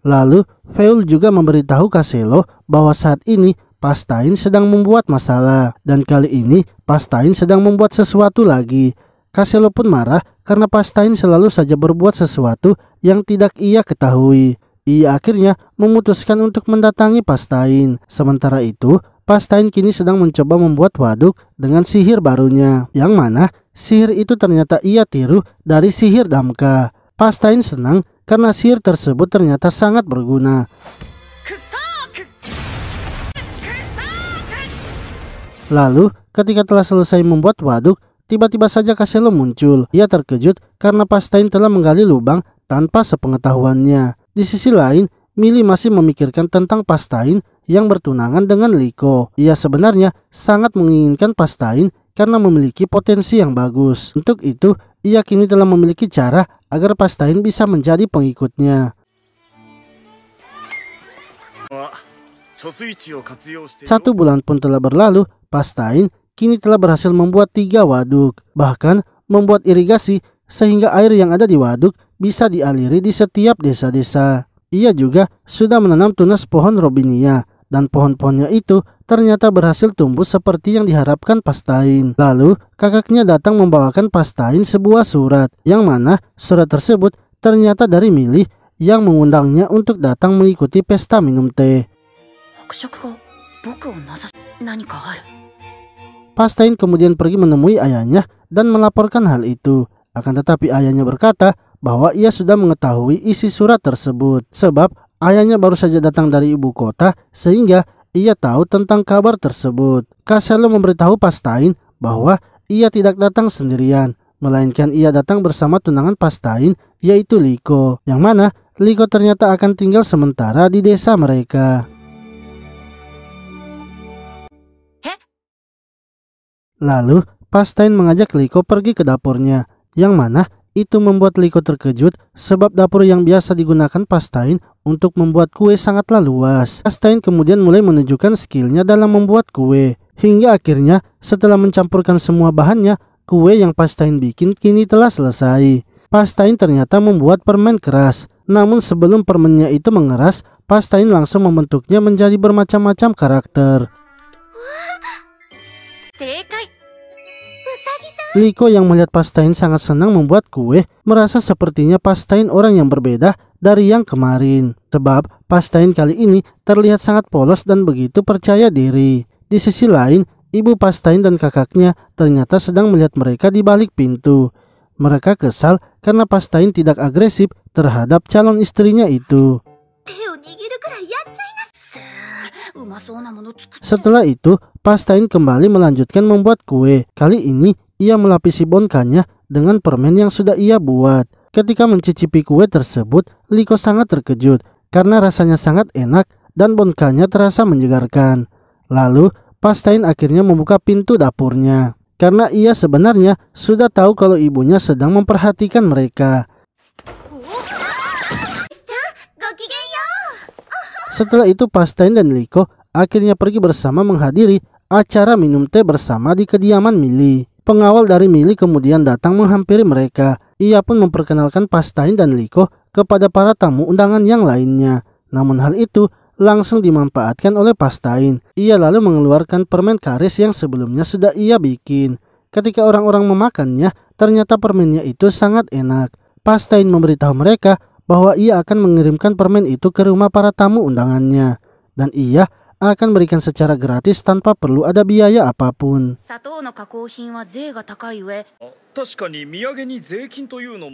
Speaker 1: Lalu, Feul juga memberitahu Kaselo bahwa saat ini Pastain sedang membuat masalah, dan kali ini Pastain sedang membuat sesuatu lagi. Kaselo pun marah karena Pastain selalu saja berbuat sesuatu yang tidak ia ketahui. Ia akhirnya memutuskan untuk mendatangi Pastain. Sementara itu, Pastain kini sedang mencoba membuat waduk dengan sihir barunya, yang mana sihir itu ternyata ia tiru dari sihir Damka. Pastain senang karena sihir tersebut ternyata sangat berguna. Lalu, ketika telah selesai membuat waduk, tiba-tiba saja Kaselo muncul. Ia terkejut karena Pastain telah menggali lubang tanpa sepengetahuannya. Di sisi lain, Millie masih memikirkan tentang Pastain yang bertunangan dengan Liko. Ia sebenarnya sangat menginginkan Pastain karena memiliki potensi yang bagus. Untuk itu, ia kini telah memiliki cara agar Pastain bisa menjadi pengikutnya. 1 bulan pun telah berlalu, Pastain kini telah berhasil membuat 3 waduk, bahkan membuat irigasi sehingga air yang ada di waduk bisa dialiri di setiap desa-desa. Ia juga sudah menanam tunas pohon robinia, dan pohon-pohonnya itu ternyata berhasil tumbuh seperti yang diharapkan Pastain. Lalu kakaknya datang membawakan Pastain sebuah surat, yang mana surat tersebut ternyata dari Millie yang mengundangnya untuk datang mengikuti pesta minum teh. Pastain kemudian pergi menemui ayahnya dan melaporkan hal itu. Akan tetapi ayahnya berkata bahwa ia sudah mengetahui isi surat tersebut, sebab ayahnya baru saja datang dari ibu kota sehingga ia tahu tentang kabar tersebut. Kaselo memberitahu Pastain bahwa ia tidak datang sendirian, melainkan ia datang bersama tunangan Pastain, yaitu Liko, yang mana Liko ternyata akan tinggal sementara di desa mereka. Lalu, Pastain mengajak Liko pergi ke dapurnya, yang mana itu membuat Liko terkejut sebab dapur yang biasa digunakan Pastain untuk membuat kue sangatlah luas. Pastain kemudian mulai menunjukkan skillnya dalam membuat kue, hingga akhirnya setelah mencampurkan semua bahannya, kue yang Pastain bikin kini telah selesai. Pastain ternyata membuat permen keras, namun sebelum permennya itu mengeras, Pastain langsung membentuknya menjadi bermacam-macam karakter. Liko yang melihat Pastain sangat senang membuat kue, merasa sepertinya Pastain orang yang berbeda dari yang kemarin. Sebab Pastain kali ini terlihat sangat polos dan begitu percaya diri. Di sisi lain, ibu Pastain dan kakaknya ternyata sedang melihat mereka di balik pintu. Mereka kesal karena Pastain tidak agresif terhadap calon istrinya itu. Setelah itu, Pastain kembali melanjutkan membuat kue. Kali ini, ia melapisi bonkanya dengan permen yang sudah ia buat. Ketika mencicipi kue tersebut, Liko sangat terkejut karena rasanya sangat enak dan bonkanya terasa menyegarkan. Lalu, Pastain akhirnya membuka pintu dapurnya karena ia sebenarnya sudah tahu kalau ibunya sedang memperhatikan mereka. Setelah itu Pastain dan Liko akhirnya pergi bersama menghadiri acara minum teh bersama di kediaman Millie. Pengawal dari Millie kemudian datang menghampiri mereka. Ia pun memperkenalkan Pastain dan Liko kepada para tamu undangan yang lainnya. Namun hal itu langsung dimanfaatkan oleh Pastain. Ia lalu mengeluarkan permen karis yang sebelumnya sudah ia bikin. Ketika orang-orang memakannya, ternyata permennya itu sangat enak. Pastain memberitahu mereka bahwa ia akan mengirimkan permen itu ke rumah para tamu undangannya. Dan ia akan berikan secara gratis tanpa perlu ada biaya apapun.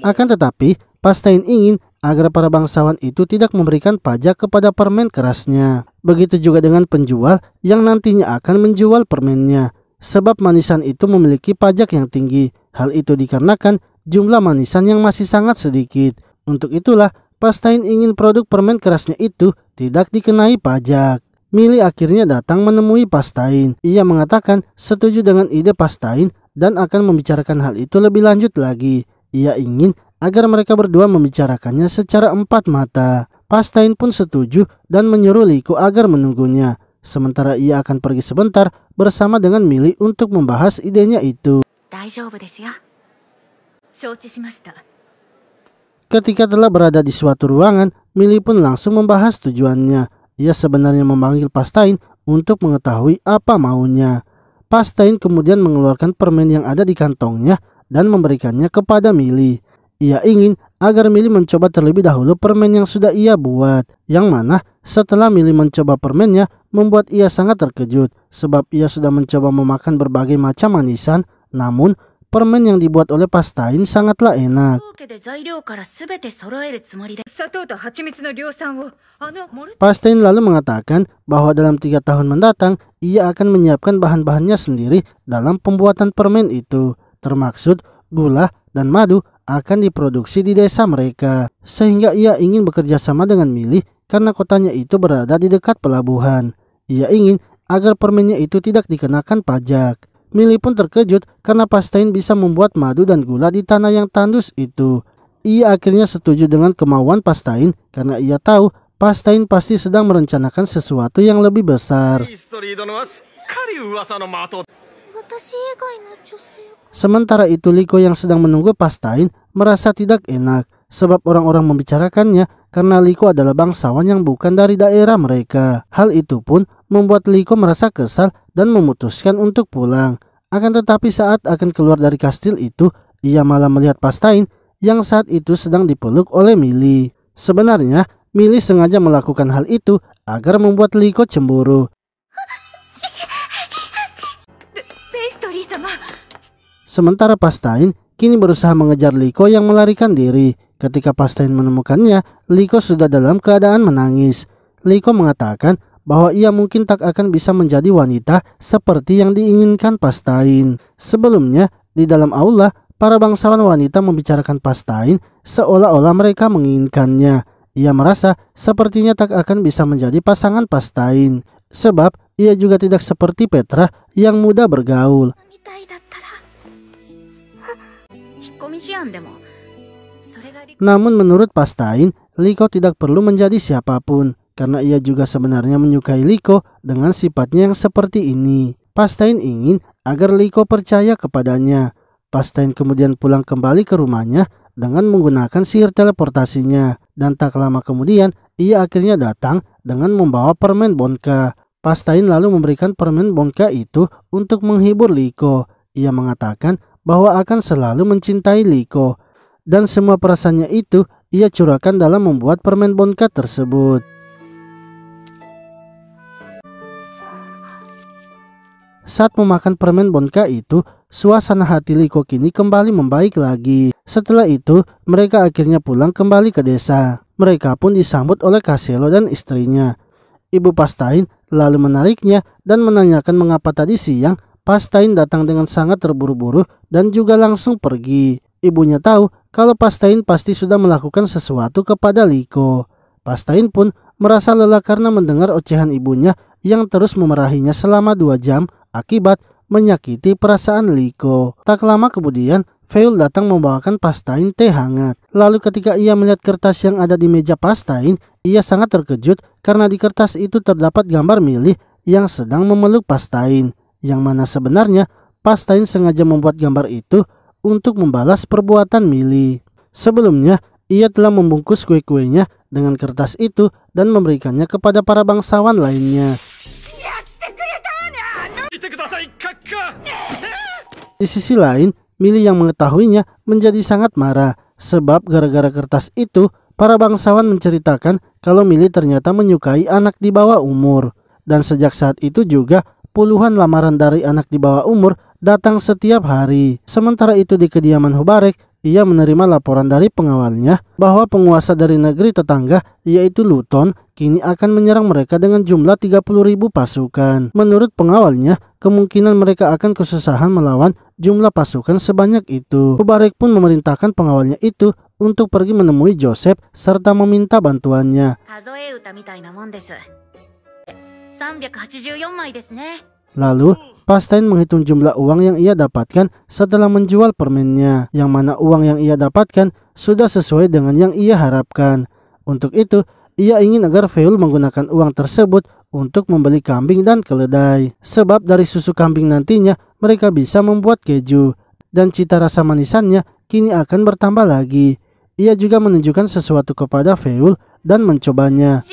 Speaker 1: Akan tetapi, Pastain ingin agar para bangsawan itu tidak memberikan pajak kepada permen kerasnya. Begitu juga dengan penjual yang nantinya akan menjual permennya. Sebab manisan itu memiliki pajak yang tinggi. Hal itu dikarenakan jumlah manisan yang masih sangat sedikit. Untuk itulah, Pastain ingin produk permen kerasnya itu tidak dikenai pajak. Millie akhirnya datang menemui Pastain. Ia mengatakan setuju dengan ide Pastain dan akan membicarakan hal itu lebih lanjut lagi. Ia ingin agar mereka berdua membicarakannya secara empat mata. Pastain pun setuju dan menyuruh Liko agar menunggunya. Sementara ia akan pergi sebentar bersama dengan Millie untuk membahas idenya itu. Ketika telah berada di suatu ruangan, Millie pun langsung membahas tujuannya. Ia sebenarnya memanggil Pastain untuk mengetahui apa maunya. Pastain kemudian mengeluarkan permen yang ada di kantongnya dan memberikannya kepada Millie. Ia ingin agar Millie mencoba terlebih dahulu permen yang sudah ia buat. Yang mana setelah Millie mencoba permennya, membuat ia sangat terkejut. Sebab ia sudah mencoba memakan berbagai macam manisan, namun permen yang dibuat oleh Pastain sangatlah enak. Pastain lalu mengatakan bahwa dalam 3 tahun mendatang, ia akan menyiapkan bahan-bahannya sendiri dalam pembuatan permen itu. Termaksud gula dan madu akan diproduksi di desa mereka. Sehingga ia ingin bekerja sama dengan Millie karena kotanya itu berada di dekat pelabuhan. Ia ingin agar permennya itu tidak dikenakan pajak. Millie pun terkejut karena Pastain bisa membuat madu dan gula di tanah yang tandus itu. Ia akhirnya setuju dengan kemauan Pastain karena ia tahu Pastain pasti sedang merencanakan sesuatu yang lebih besar. Sementara itu Liko yang sedang menunggu Pastain merasa tidak enak sebab orang-orang membicarakannya karena Liko adalah bangsawan yang bukan dari daerah mereka. Hal itu pun membuat Liko merasa kesal dan memutuskan untuk pulang. Akan tetapi saat akan keluar dari kastil itu, ia malah melihat Pastain yang saat itu sedang dipeluk oleh Millie. Sebenarnya Millie sengaja melakukan hal itu agar membuat Liko cemburu. Sementara Pastain kini berusaha mengejar Liko yang melarikan diri. Ketika Pastain menemukannya, Liko sudah dalam keadaan menangis. Liko mengatakan bahwa ia mungkin tak akan bisa menjadi wanita seperti yang diinginkan Pastain. Sebelumnya, di dalam aula, para bangsawan wanita membicarakan Pastain seolah-olah mereka menginginkannya. Ia merasa sepertinya tak akan bisa menjadi pasangan Pastain. Sebab ia juga tidak seperti Petra yang mudah bergaul. Namun menurut Pastain, Liko tidak perlu menjadi siapapun karena ia juga sebenarnya menyukai Liko dengan sifatnya yang seperti ini. Pastain ingin agar Liko percaya kepadanya. Pastain kemudian pulang kembali ke rumahnya dengan menggunakan sihir teleportasinya. Dan tak lama kemudian ia akhirnya datang dengan membawa permen Bonka. Pastain lalu memberikan permen Bonka itu untuk menghibur Liko. Ia mengatakan bahwa akan selalu mencintai Liko. Dan semua perasaannya itu ia curahkan dalam membuat permen Bonka tersebut. Saat memakan permen Bonka itu, suasana hati Liko kini kembali membaik lagi. Setelah itu, mereka akhirnya pulang kembali ke desa. Mereka pun disambut oleh Kaselo dan istrinya. Ibu Pastain lalu menariknya dan menanyakan mengapa tadi siang Pastain datang dengan sangat terburu-buru dan juga langsung pergi. Ibunya tahu kalau Pastain pasti sudah melakukan sesuatu kepada Liko. Pastain pun merasa lelah karena mendengar ocehan ibunya yang terus memarahinya selama 2 jam akibat menyakiti perasaan Liko. Tak lama kemudian, Feul datang membawakan Pastain teh hangat. Lalu ketika ia melihat kertas yang ada di meja Pastain, ia sangat terkejut karena di kertas itu terdapat gambar Millie yang sedang memeluk Pastain, yang mana sebenarnya Pastain sengaja membuat gambar itu untuk membalas perbuatan Millie. Sebelumnya, ia telah membungkus kue-kuenya dengan kertas itu dan memberikannya kepada para bangsawan lainnya. Di sisi lain, Millie yang mengetahuinya menjadi sangat marah sebab gara-gara kertas itu para bangsawan menceritakan kalau Millie ternyata menyukai anak di bawah umur. Dan sejak saat itu juga puluhan lamaran dari anak di bawah umur datang setiap hari. Sementara itu di kediaman Hubarek, ia menerima laporan dari pengawalnya bahwa penguasa dari negeri tetangga yaitu Luton kini akan menyerang mereka dengan jumlah 30.000 pasukan. Menurut pengawalnya, kemungkinan mereka akan kesusahan melawan jumlah pasukan sebanyak itu. Hubarek pun memerintahkan pengawalnya itu untuk pergi menemui Joseph serta meminta bantuannya. Lalu, Pastain menghitung jumlah uang yang ia dapatkan setelah menjual permennya, yang mana uang yang ia dapatkan sudah sesuai dengan yang ia harapkan. Untuk itu, ia ingin agar Feul menggunakan uang tersebut untuk membeli kambing dan keledai. Sebab dari susu kambing nantinya mereka bisa membuat keju, dan cita rasa manisannya kini akan bertambah lagi. Ia juga menunjukkan sesuatu kepada Feul dan mencobanya.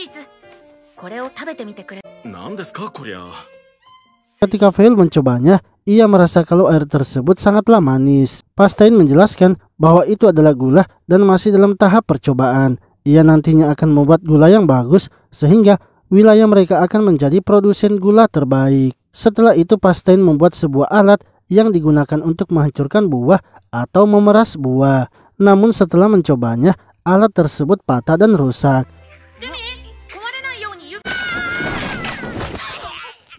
Speaker 1: Ketika Feul mencobanya, ia merasa kalau air tersebut sangatlah manis. Pastain menjelaskan bahwa itu adalah gula dan masih dalam tahap percobaan. Ia nantinya akan membuat gula yang bagus sehingga wilayah mereka akan menjadi produsen gula terbaik. Setelah itu Pastain membuat sebuah alat yang digunakan untuk menghancurkan buah atau memeras buah. Namun setelah mencobanya, alat tersebut patah dan rusak.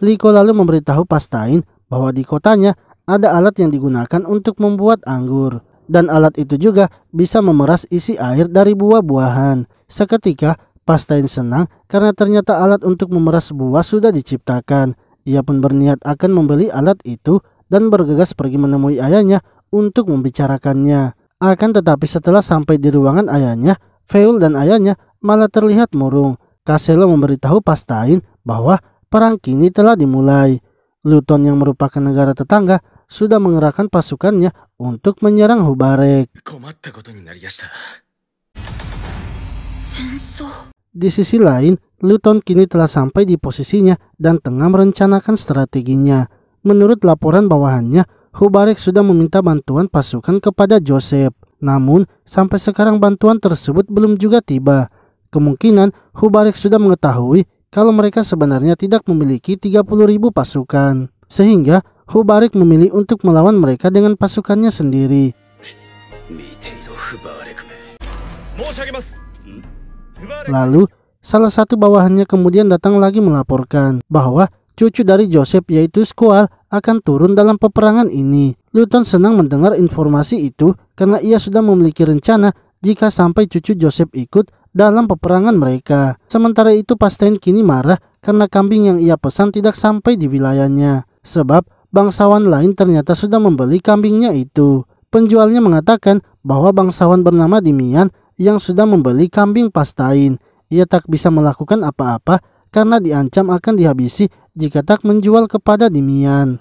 Speaker 1: Liko lalu memberitahu Pastain bahwa di kotanya ada alat yang digunakan untuk membuat anggur. Dan alat itu juga bisa memeras isi air dari buah-buahan. Seketika Pastain senang karena ternyata alat untuk memeras buah sudah diciptakan. Ia pun berniat akan membeli alat itu dan bergegas pergi menemui ayahnya untuk membicarakannya. Akan tetapi setelah sampai di ruangan ayahnya, Feul dan ayahnya malah terlihat murung. Kaselo memberitahu Pastain bahwa perang kini telah dimulai. Luton yang merupakan negara tetangga sudah mengerahkan pasukannya untuk menyerang Hubarek. Di sisi lain, Luton kini telah sampai di posisinya dan tengah merencanakan strateginya. Menurut laporan bawahannya, Hubarek sudah meminta bantuan pasukan kepada Joseph. Namun, sampai sekarang bantuan tersebut belum juga tiba. Kemungkinan Hubarek sudah mengetahui kalau mereka sebenarnya tidak memiliki 30.000 pasukan. Sehingga Hubarek memilih untuk melawan mereka dengan pasukannya sendiri. Lalu, salah satu bawahannya kemudian datang lagi melaporkan bahwa cucu dari Joseph yaitu Squall akan turun dalam peperangan ini. Luton senang mendengar informasi itu karena ia sudah memiliki rencana jika sampai cucu Joseph ikut dalam peperangan mereka. Sementara itu Pastain kini marah karena kambing yang ia pesan tidak sampai di wilayahnya. Sebab bangsawan lain ternyata sudah membeli kambingnya itu. Penjualnya mengatakan bahwa bangsawan bernama Dimian yang sudah membeli kambing Pastain. Ia tak bisa melakukan apa-apa karena diancam akan dihabisi jika tak menjual kepada Dimian.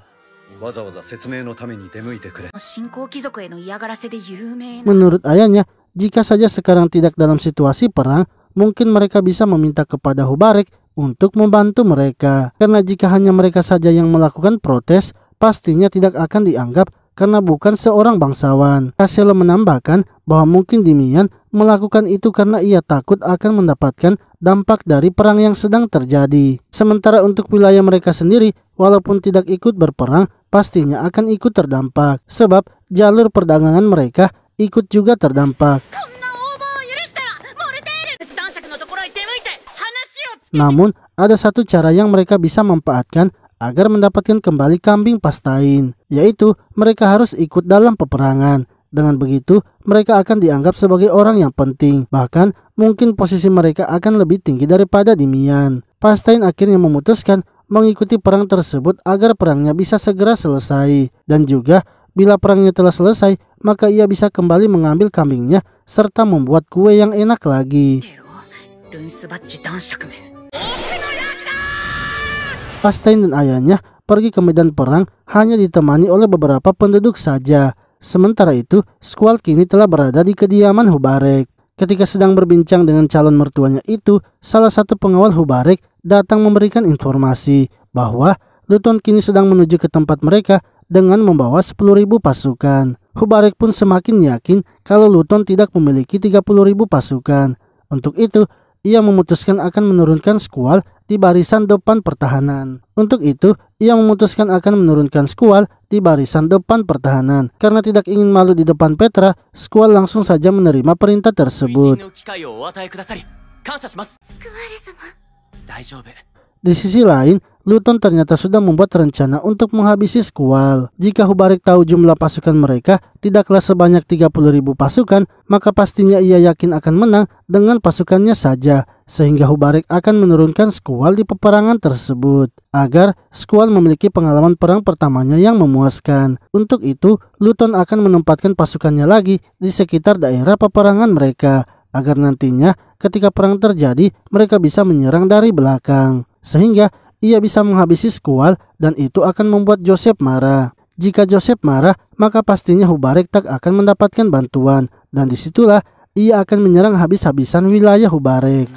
Speaker 1: Menurut ayahnya, jika saja sekarang tidak dalam situasi perang, mungkin mereka bisa meminta kepada Hubarek untuk membantu mereka. Karena jika hanya mereka saja yang melakukan protes, pastinya tidak akan dianggap karena bukan seorang bangsawan. Kaselo menambahkan bahwa mungkin Dimian melakukan itu karena ia takut akan mendapatkan dampak dari perang yang sedang terjadi. Sementara untuk wilayah mereka sendiri, walaupun tidak ikut berperang, pastinya akan ikut terdampak. Sebab jalur perdagangan mereka ikut juga terdampak. Namun, ada satu cara yang mereka bisa manfaatkan agar mendapatkan kembali kambing Pastain, yaitu mereka harus ikut dalam peperangan. Dengan begitu, mereka akan dianggap sebagai orang yang penting. Bahkan, mungkin posisi mereka akan lebih tinggi daripada Dimian. Pastain akhirnya memutuskan mengikuti perang tersebut agar perangnya bisa segera selesai. Dan juga bila perangnya telah selesai, maka ia bisa kembali mengambil kambingnya serta membuat kue yang enak lagi. Pastain dan ayahnya pergi ke medan perang hanya ditemani oleh beberapa penduduk saja. Sementara itu, Squall kini telah berada di kediaman Hubarek. Ketika sedang berbincang dengan calon mertuanya itu, salah satu pengawal Hubarek datang memberikan informasi bahwa Luton kini sedang menuju ke tempat mereka dengan membawa 10.000 pasukan. Hubarek pun semakin yakin kalau Luton tidak memiliki 30.000 pasukan. Untuk itu, ia memutuskan akan menurunkan Squall di barisan depan pertahanan. Untuk itu, ia memutuskan akan menurunkan Squall di barisan depan pertahanan. Karena tidak ingin malu di depan Petra, Squall langsung saja menerima perintah tersebut. Di sisi lain, Luton ternyata sudah membuat rencana untuk menghabisi Squall. Jika Hubarek tahu jumlah pasukan mereka tidaklah sebanyak 30.000 pasukan, maka pastinya ia yakin akan menang dengan pasukannya saja. Sehingga Hubarek akan menurunkan Squall di peperangan tersebut, agar Squall memiliki pengalaman perang pertamanya yang memuaskan. Untuk itu, Luton akan menempatkan pasukannya lagi di sekitar daerah peperangan mereka, agar nantinya ketika perang terjadi, mereka bisa menyerang dari belakang. Sehingga ia bisa menghabisi Squall dan itu akan membuat Joseph marah. Jika Joseph marah, maka pastinya Hubarek tak akan mendapatkan bantuan dan disitulah ia akan menyerang habis-habisan wilayah Hubarek.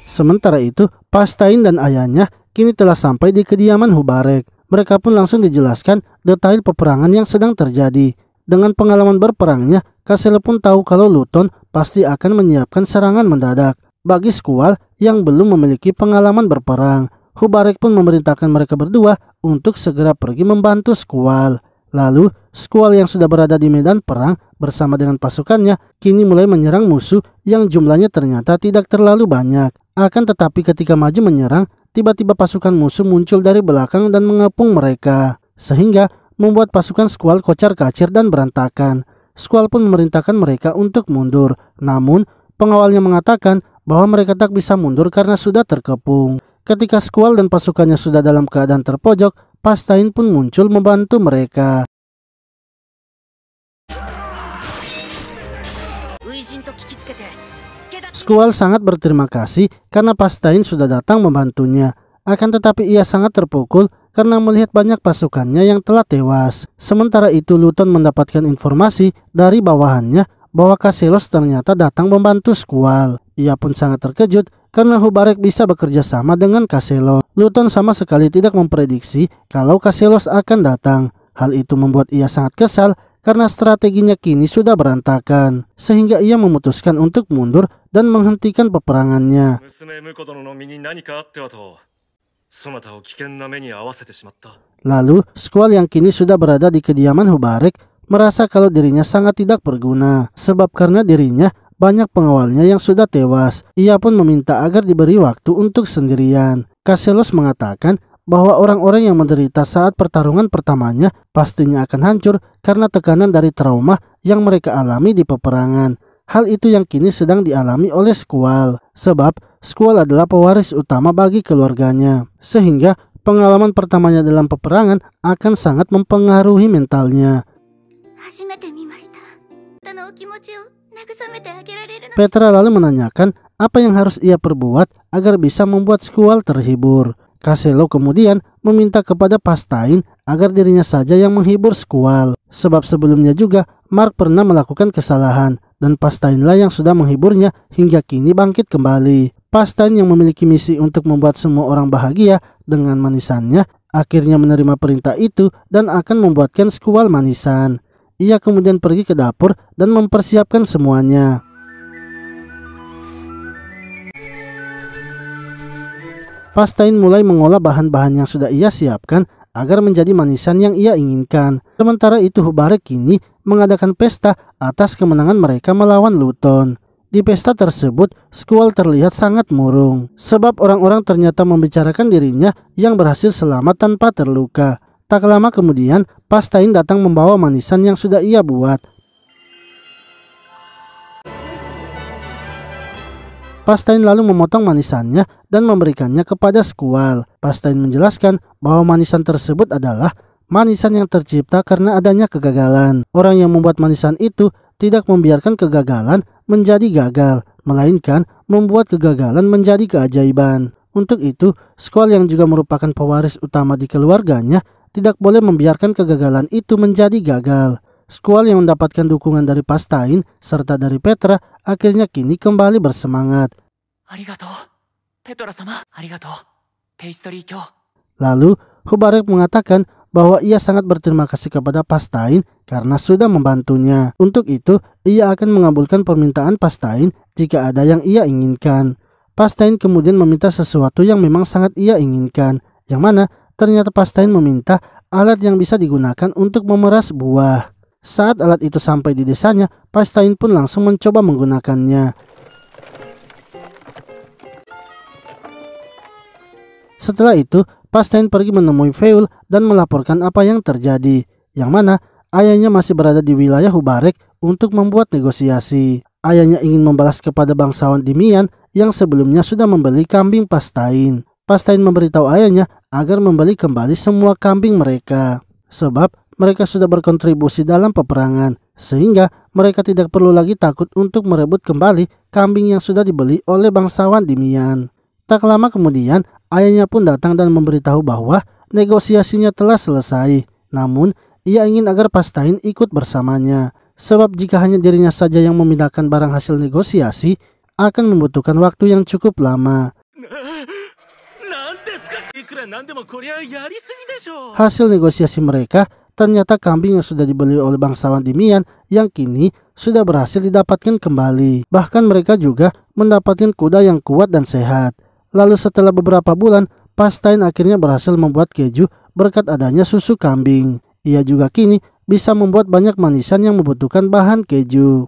Speaker 1: Sementara itu, Pastain dan ayahnya kini telah sampai di kediaman Hubarek. Mereka pun langsung dijelaskan detail peperangan yang sedang terjadi. Dengan pengalaman berperangnya, Kaselo pun tahu kalau Luton pasti akan menyiapkan serangan mendadak. Bagi Squall yang belum memiliki pengalaman berperang, Hubarek pun memerintahkan mereka berdua untuk segera pergi membantu Squall. Lalu, Squall yang sudah berada di medan perang bersama dengan pasukannya kini mulai menyerang musuh yang jumlahnya ternyata tidak terlalu banyak. Akan tetapi ketika maju menyerang, tiba-tiba pasukan musuh muncul dari belakang dan mengepung mereka, sehingga membuat pasukan Squall kocar-kacir dan berantakan. Squall pun memerintahkan mereka untuk mundur, namun pengawalnya mengatakan bahwa mereka tak bisa mundur karena sudah terkepung. Ketika Squall dan pasukannya sudah dalam keadaan terpojok, Pastain pun muncul membantu mereka. Squall sangat berterima kasih karena Pastain sudah datang membantunya. Akan tetapi ia sangat terpukul karena melihat banyak pasukannya yang telah tewas. Sementara itu Luton mendapatkan informasi dari bawahannya bahwa Kaselos ternyata datang membantu Squall. Ia pun sangat terkejut karena Hubarek bisa bekerja sama dengan Kaselos. Luton sama sekali tidak memprediksi kalau Kaselos akan datang. Hal itu membuat ia sangat kesal karena strateginya kini sudah berantakan. Sehingga ia memutuskan untuk mundur dan menghentikan peperangannya. Lalu, Squall yang kini sudah berada di kediaman Hubarek merasa kalau dirinya sangat tidak berguna. Sebab karena dirinya banyak pengawalnya yang sudah tewas. Ia pun meminta agar diberi waktu untuk sendirian. Kaselos mengatakan bahwa orang-orang yang menderita saat pertarungan pertamanya pastinya akan hancur karena tekanan dari trauma yang mereka alami di peperangan. Hal itu yang kini sedang dialami oleh Squall. Sebab Squall adalah pewaris utama bagi keluarganya. Sehingga pengalaman pertamanya dalam peperangan akan sangat mempengaruhi mentalnya. Petra lalu menanyakan apa yang harus ia perbuat agar bisa membuat Squall terhibur. Kaselo kemudian meminta kepada Pastain agar dirinya saja yang menghibur Squall. Sebab sebelumnya juga Mark pernah melakukan kesalahan dan Pastainlah yang sudah menghiburnya hingga kini bangkit kembali. Pastain yang memiliki misi untuk membuat semua orang bahagia dengan manisannya akhirnya menerima perintah itu dan akan membuatkan Squall manisan. Ia kemudian pergi ke dapur dan mempersiapkan semuanya. Pastain mulai mengolah bahan-bahan yang sudah ia siapkan agar menjadi manisan yang ia inginkan. Sementara itu Hubarek kini mengadakan pesta atas kemenangan mereka melawan Luton. Di pesta tersebut, Squall terlihat sangat murung. Sebab orang-orang ternyata membicarakan dirinya yang berhasil selamat tanpa terluka. Tak lama kemudian, Pastain datang membawa manisan yang sudah ia buat. Pastain lalu memotong manisannya dan memberikannya kepada Squall. Pastain menjelaskan bahwa manisan tersebut adalah manisan yang tercipta karena adanya kegagalan. Orang yang membuat manisan itu tidak membiarkan kegagalan menjadi gagal, melainkan membuat kegagalan menjadi keajaiban. Untuk itu, Squall yang juga merupakan pewaris utama di keluarganya tidak boleh membiarkan kegagalan itu menjadi gagal. Squall yang mendapatkan dukungan dari Pastain serta dari Petra akhirnya kini kembali bersemangat. Lalu, Hubarek mengatakan bahwa ia sangat berterima kasih kepada Pastain karena sudah membantunya. Untuk itu, ia akan mengabulkan permintaan Pastain jika ada yang ia inginkan. Pastain kemudian meminta sesuatu yang memang sangat ia inginkan, yang mana ternyata Pastain meminta alat yang bisa digunakan untuk memeras buah. Saat alat itu sampai di desanya, Pastain pun langsung mencoba menggunakannya. Setelah itu, Pastain pergi menemui Feul dan melaporkan apa yang terjadi, yang mana ayahnya masih berada di wilayah Hubarek untuk membuat negosiasi. Ayahnya ingin membalas kepada bangsawan Dimian yang sebelumnya sudah membeli kambing Pastain. Pastain memberitahu ayahnya agar membeli kembali semua kambing mereka, sebab mereka sudah berkontribusi dalam peperangan, sehingga mereka tidak perlu lagi takut untuk merebut kembali kambing yang sudah dibeli oleh bangsawan Dimian. Tak lama kemudian, ayahnya pun datang dan memberitahu bahwa negosiasinya telah selesai. Namun, ia ingin agar Pastain ikut bersamanya, sebab jika hanya dirinya saja yang memindahkan barang hasil negosiasi, akan membutuhkan waktu yang cukup lama. Hasil negosiasi mereka ternyata kambing yang sudah dibeli oleh bangsawan Dimian yang kini sudah berhasil didapatkan kembali. Bahkan mereka juga mendapatkan kuda yang kuat dan sehat. Lalu setelah beberapa bulan, Pastain akhirnya berhasil membuat keju berkat adanya susu kambing. Ia juga kini bisa membuat banyak manisan yang membutuhkan bahan keju.